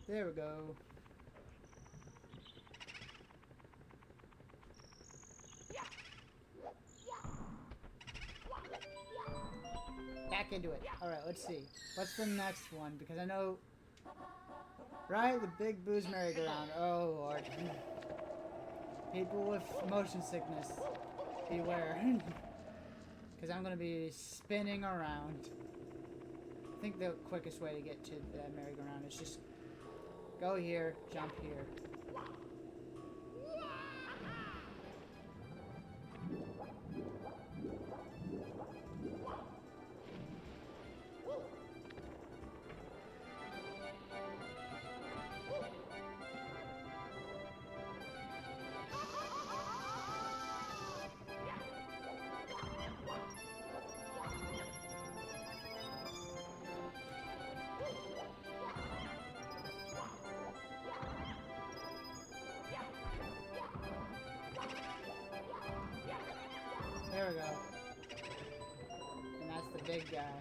There we go. Back into it. Alright, let's see. What's the next one? Because I know... Right? The big booze merry-go-round. Oh, Lord. People with motion sickness. Beware. Because I'm going to be spinning around. I think the quickest way to get to the merry-go-round is just... Go here, jump here. There we go. And that's the big guy.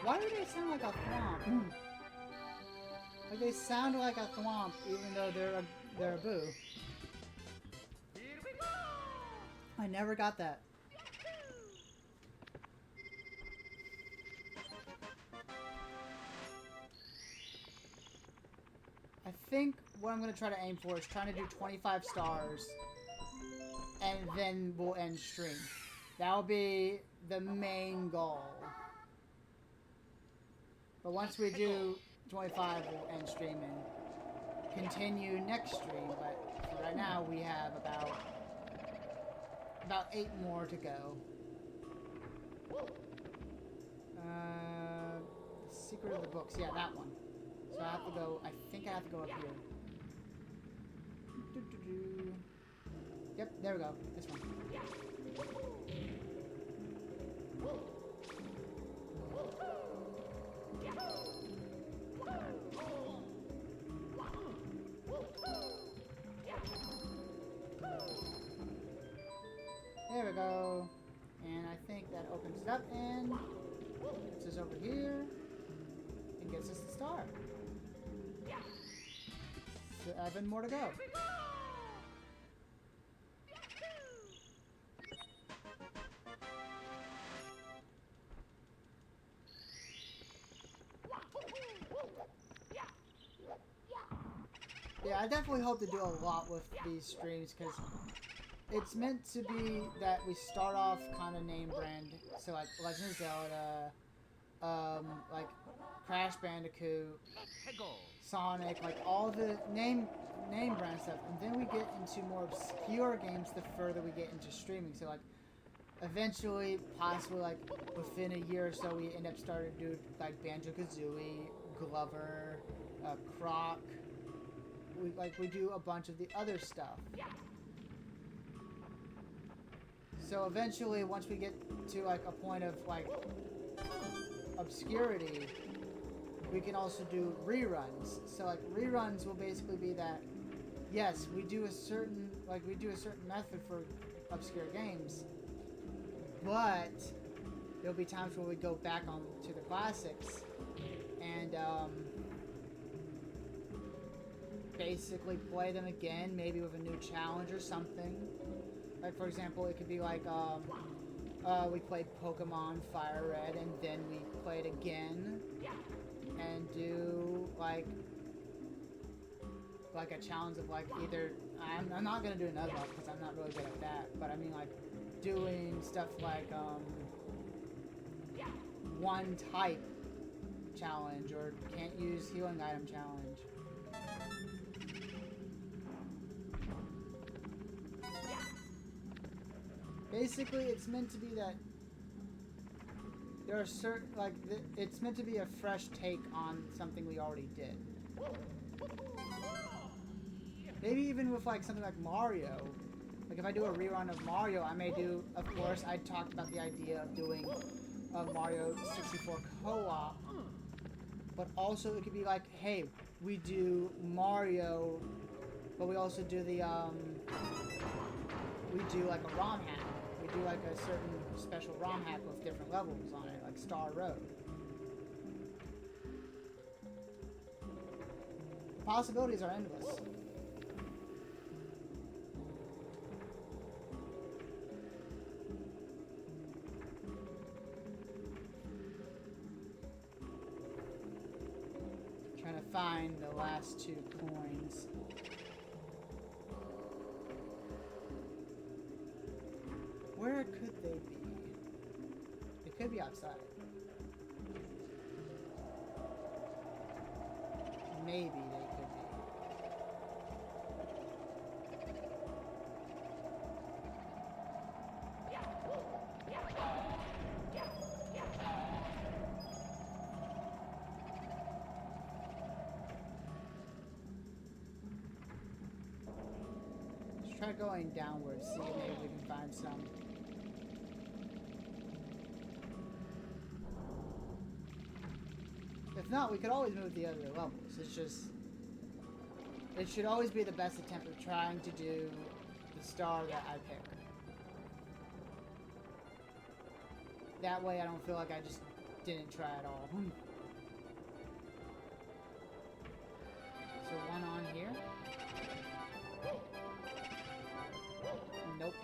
Why do they sound like a thwomp? Like they sound like a thwomp even though they're a boo. Here we go! I never got that. I think what I'm going to try to aim for is trying to do 25 stars, and then we'll end stream. That'll be the main goal. But once we do 25, we'll end stream and continue next stream. But for right now, we have about 8 more to go. The Secret of the Books. Yeah, that one. So I have to go, I think I have to go up here. Doo-doo-doo. Yep, there we go. This one. There we go. And I think that opens it up and puts us over here and gets us the star. 7 more to go. Yeah, I definitely hope to do a lot with these streams because it's meant to be that we start off kind of name brand. So like Legend of Zelda, like Crash Bandicoot, Sonic, like all the name brand stuff, and then we get into more obscure games the further we get into streaming. So like eventually, possibly like within a year or so, we end up starting to do like Banjo-Kazooie, Glover, Croc. We do a bunch of the other stuff. So eventually, once we get to like a point of like obscurity, we can also do reruns. So like reruns will basically be that, yes, we do a certain method for obscure games, but there'll be times where we go back on to the classics and basically play them again, maybe with a new challenge or something. Like for example, it could be like we played Pokemon Fire Red and then we played again and do like a challenge of like either I'm not gonna do another one because I'm not really good at that, but I mean like doing stuff like one type challenge or can't use healing item challenge. Basically, it's meant to be that there are certain, like, it's meant to be a fresh take on something we already did. Maybe even with, like, something like Mario. Like, if I do a rerun of Mario, I may do, of course, I talked about the idea of doing a Mario 64 co-op. But also, it could be like, hey, we do Mario, but we also do the, we do, like, a ROM hack. We do, like, a certain special ROM hack with different levels on it, like Star Road. Possibilities are endless. Trying to find the last 2 coins. Where could they be? They could be outside. Maybe they could be. Let's try going downwards, see if maybe we can find some. If not, we could always move the other levels. It's just... It should always be the best attempt of trying to do the star that I pick. That way I don't feel like I just didn't try at all. So one on here? Nope.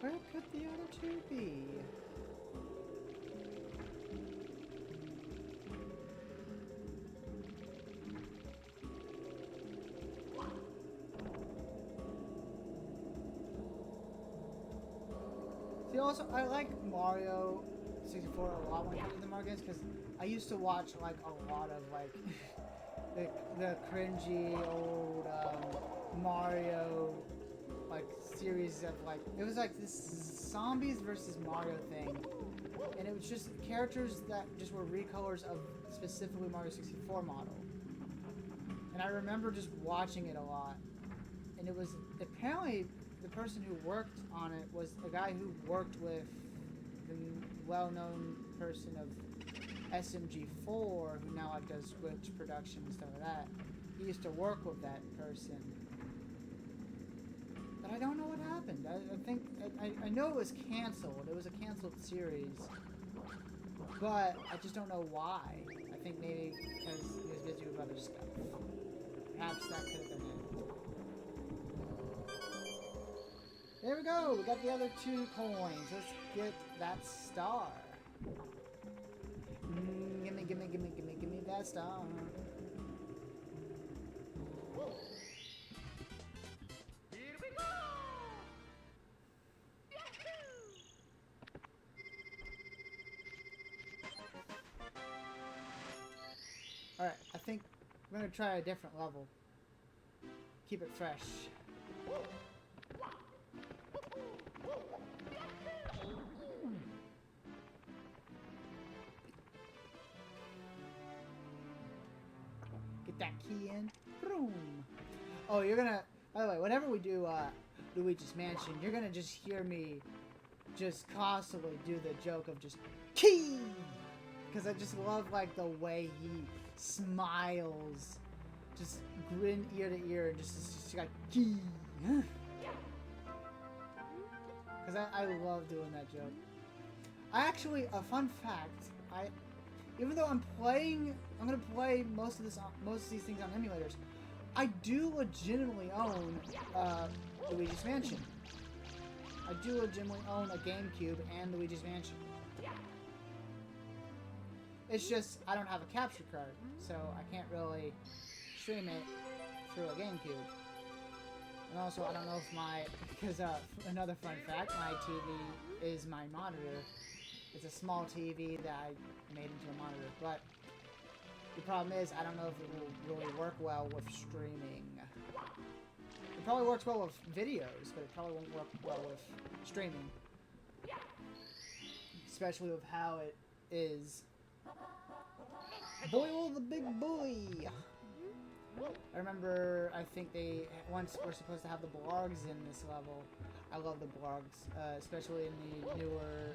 Where could the other 2 be? See, also, I like Mario 64 a lot when it comes to the Mario games, because I used to watch, like, a lot of, like, the cringy old Mario, like, series of, like, it was like this zombies versus Mario thing, and it was just characters that just were recolors of specifically Mario 64 model. And I remember just watching it a lot, and it was apparently the person who worked on it was a guy who worked with the well-known person of SMG4, who now, like, does Switch production and stuff like that. He used to work with that person. But I don't know what happened. I think... I know it was canceled. It was a canceled series. But I just don't know why. I think maybe because he was busy with other stuff. Perhaps that could have been it. There we go! We got the other 2 coins. Let's get that star. Gimme, gimme, gimme, gimme, gimme that star. Here we go! Alright, I think we're gonna try a different level. Keep it fresh. Get that key in. Boom. Oh, you're gonna... By the way, whenever we do Luigi's Mansion, you're gonna just hear me just constantly do the joke of just key! Because I just love, like, the way he smiles. Just grin ear to ear and just like, key! Because I love doing that joke. I actually, a fun fact, even though I'm gonna play most of these things on emulators, I do legitimately own Luigi's Mansion. I do legitimately own a GameCube and Luigi's Mansion. It's just I don't have a capture card, so I can't really stream it through a GameCube. And also, I don't know if because another fun fact, my TV is my monitor. It's a small TV that I made into a monitor, but The problem is, I don't know if it will really work well with streaming. It probably works well with videos, but it probably won't work well with streaming. Especially with how it is. Boil the big boy! I remember, I think they once were supposed to have the blogs in this level. I love the blogs, especially in the newer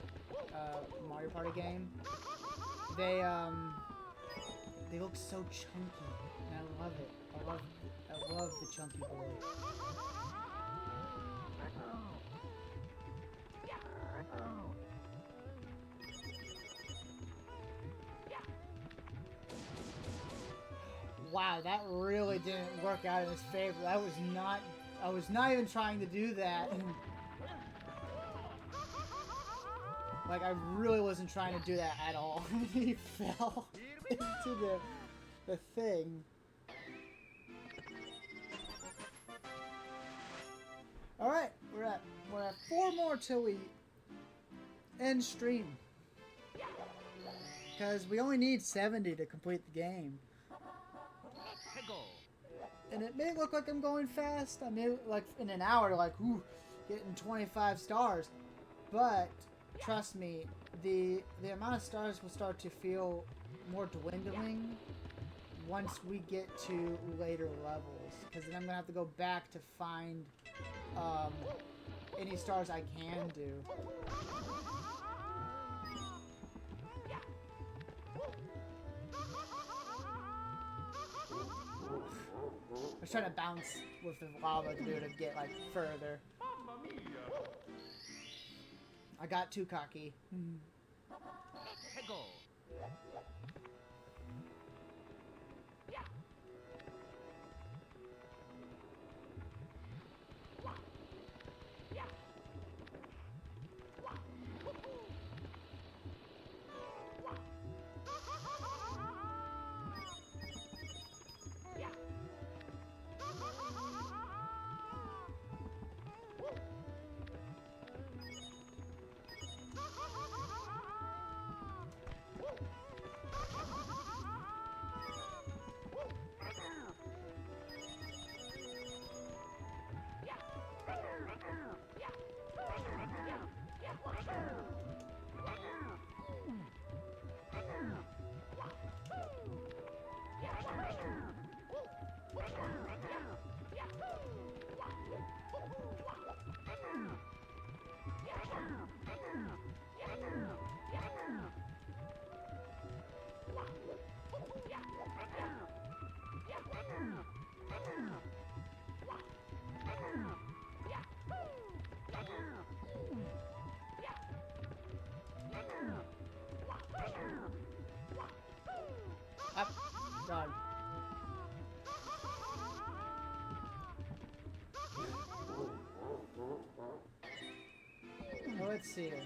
Mario Party game. They look so chunky, and I love it. I love the chunky boy. Wow, that really didn't work out in his favor. I was not even trying to do that. Like, I really wasn't trying to do that at all. He fell into the thing. Alright, we're at 4 more till we end stream. Because we only need 70 to complete the game. And it may look like I'm going fast. I may, like, in an hour, like, ooh, getting 25 stars. But, trust me, the amount of stars will start to feel more dwindling once we get to later levels. Because then I'm going to have to go back to find any stars I can do. I was trying to bounce with the lava to get like further. I got too cocky. Up, done. Well, let's see here.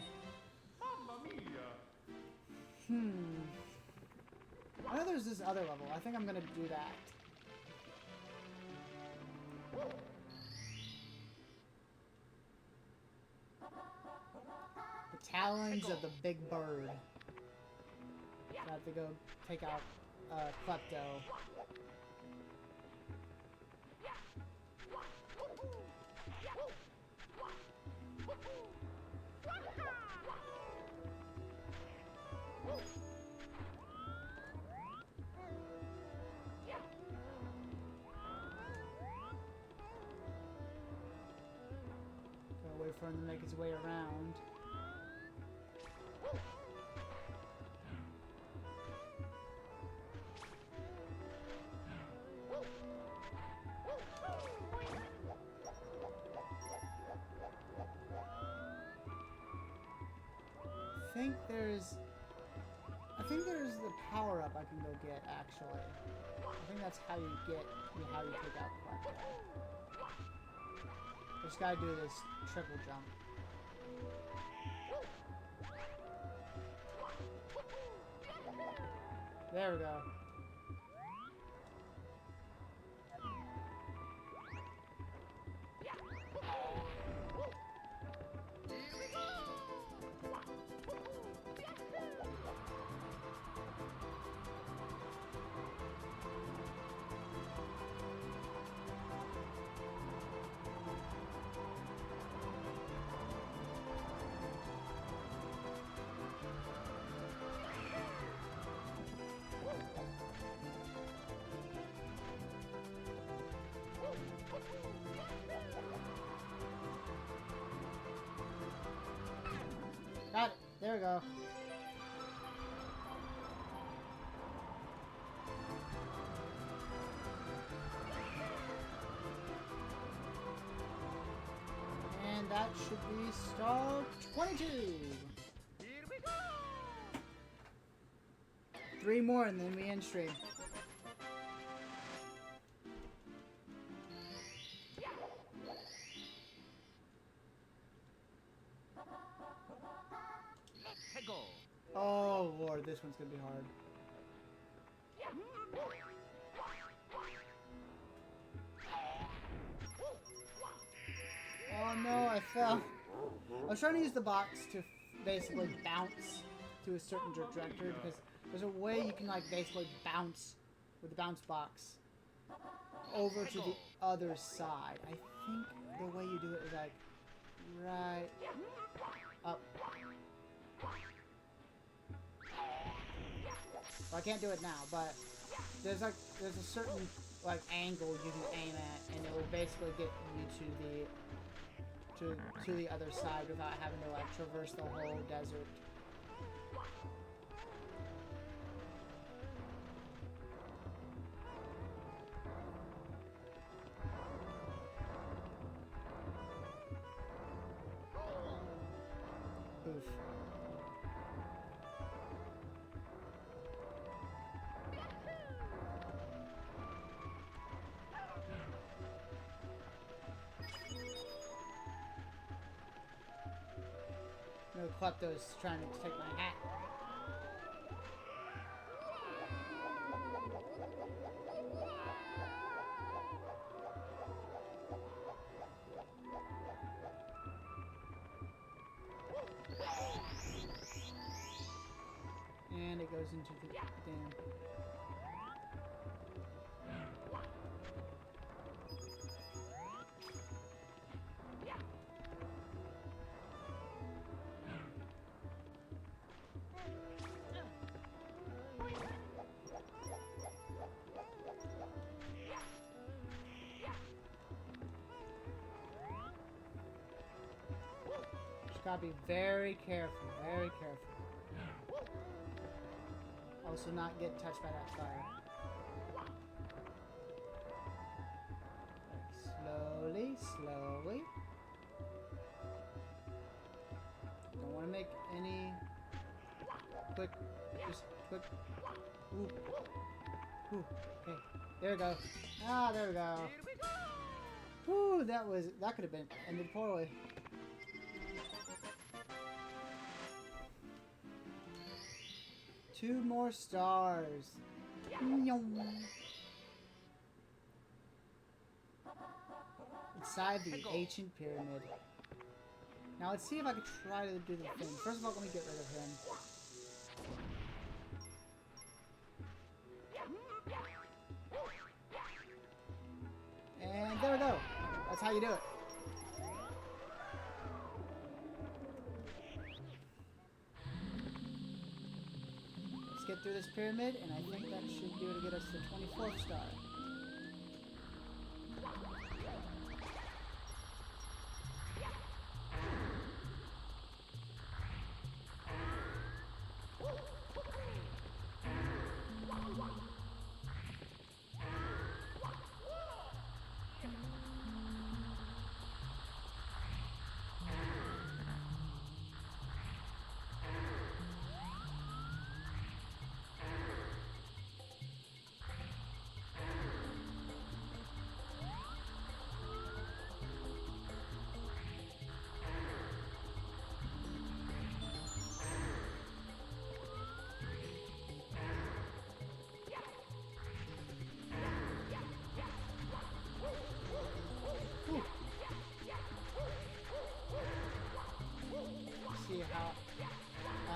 I know there's this other level. I think I'm gonna do that. The talons of the big bird. I have to go take out Klepto. Gotta wait for him to make his way around. I think there's the power up I can go get actually. I think that's how you take out Klepto. Just gotta do this triple jump. There we go. There we go. And that should be star 22. Here we go! 3 more and then we end stream. Let's go! Oh lord, this one's gonna be hard. Oh no, I fell. I was trying to use the box to basically bounce to a certain trajectory because there's a way you can like basically bounce with the bounce box over to the other side. I think the way you do it is like right up. Well, I can't do it now, but there's a certain like angle you can aim at, and it will basically get you to the other side without having to like traverse the whole desert. Oof. No, Klepto's trying to take my hat. And it goes into the dam. Just gotta be very careful, very careful. Also not get touched by that fire. Slowly, slowly. Don't want to make any quick, just quick. Ooh. Ooh. Okay. There we go. Ah, there we go. Here we go! Whew, that could have been ended poorly. Two more stars. Inside the ancient pyramid. Now let's see if I can try to do the thing. First of all, let me get rid of him. And there we go. That's how you do it. Let's get through this pyramid, and I think that should be able to get us the 24th star. See how I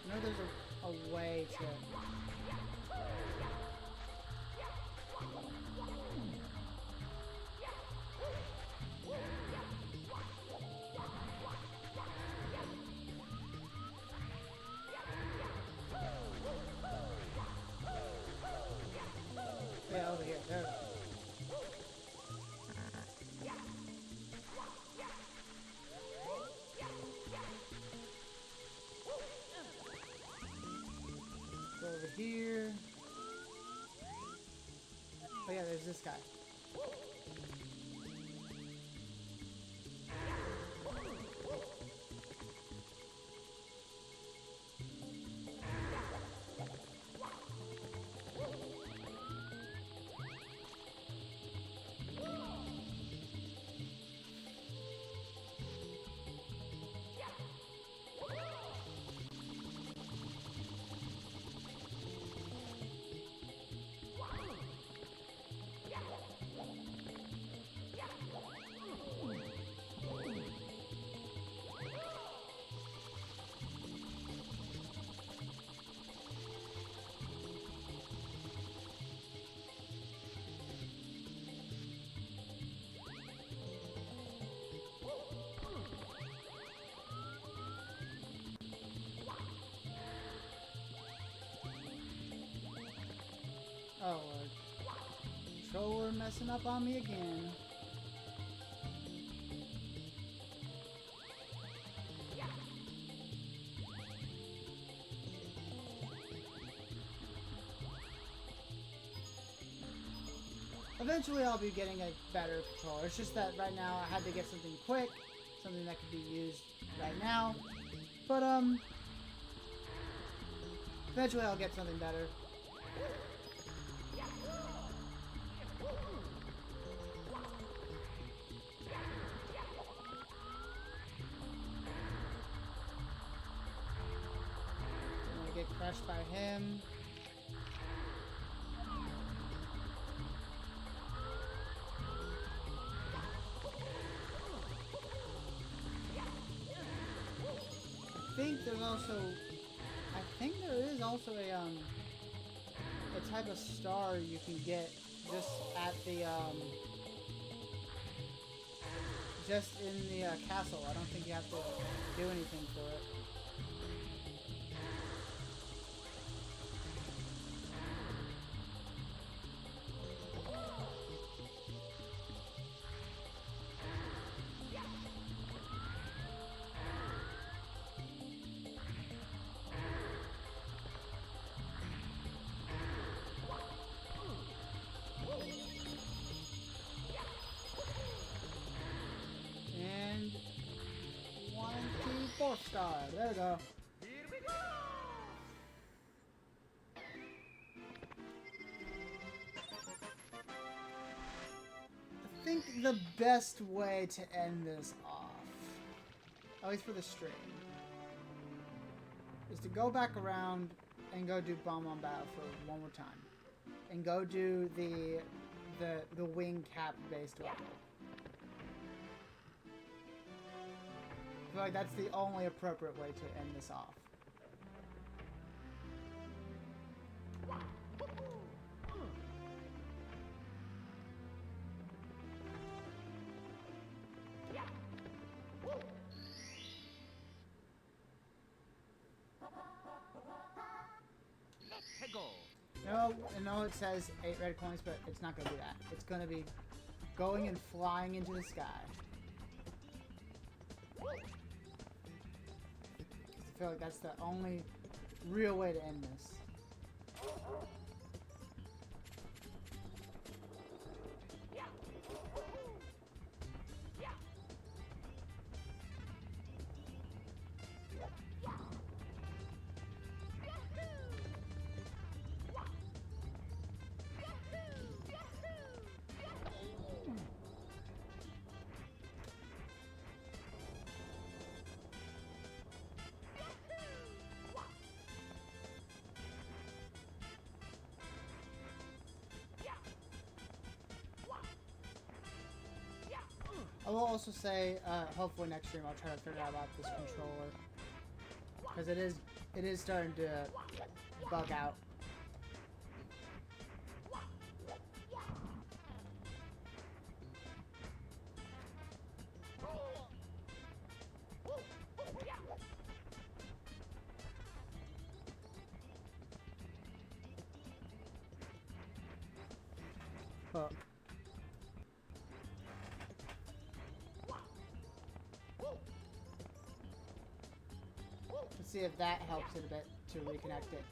know there's a way to this guy. Oh, Lord. Controller messing up on me again. Eventually I'll be getting a better controller. It's just that right now I had to get something quick, something that could be used right now. But eventually I'll get something better. I'm gonna get crushed by him. I think there is also a type of star you can get just at the just in the castle. I don't think you have to do anything for it. And 24th star. There we go. Here we go! I think the best way to end this off, at least for the stream, is to go back around and go do Bomb on Battlefield one more time. And go do the wing cap based level. I feel like that's the only appropriate way to end this off. Let's go! No, I know it says 8 red coins, but it's not going to be that. It's going to be going and flying into the sky. I feel like that's the only real way to end this. I will also say, hopefully next stream I'll try to figure out about this controller, because it is starting to bug out. But let's see if that helps it a bit to reconnect it.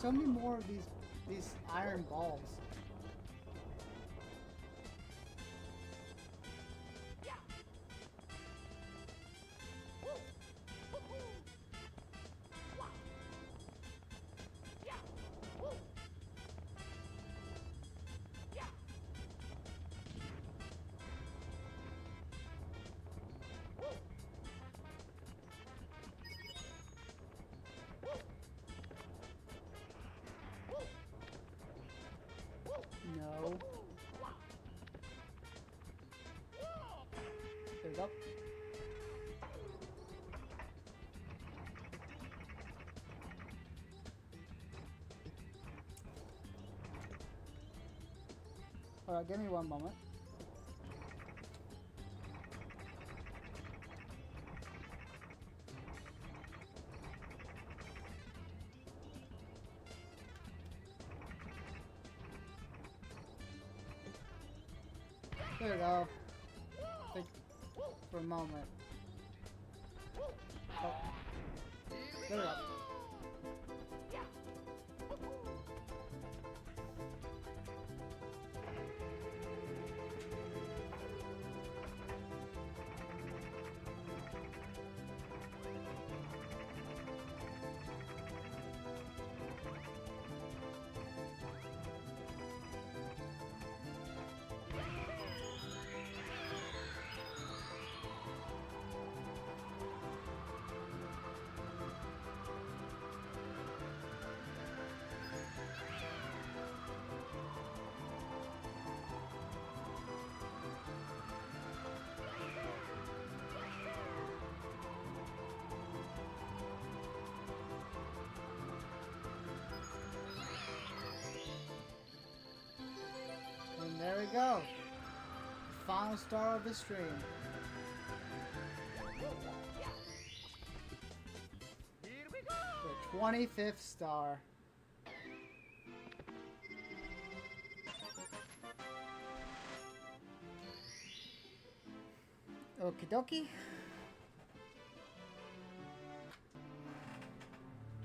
so many more of these iron balls. No. There we go. Alright, give me one moment. There we go. Think for a moment. Oh. There we go. And there we go. The final star of the stream. Here we go! The 25th star. Okie dokie.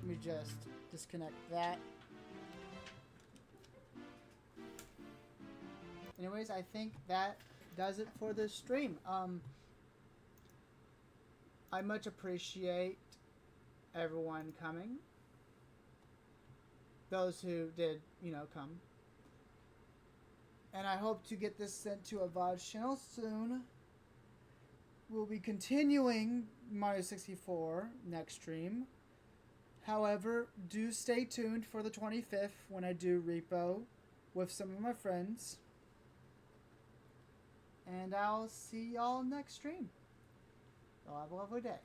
Let me just disconnect that. Anyways, I think that does it for this stream. I much appreciate everyone coming. Those who did, come. And I hope to get this sent to a VOD channel soon. We'll be continuing Mario 64 next stream. However, do stay tuned for the 25th when I do Repo with some of my friends. And I'll see y'all next stream. Y'all have a lovely day.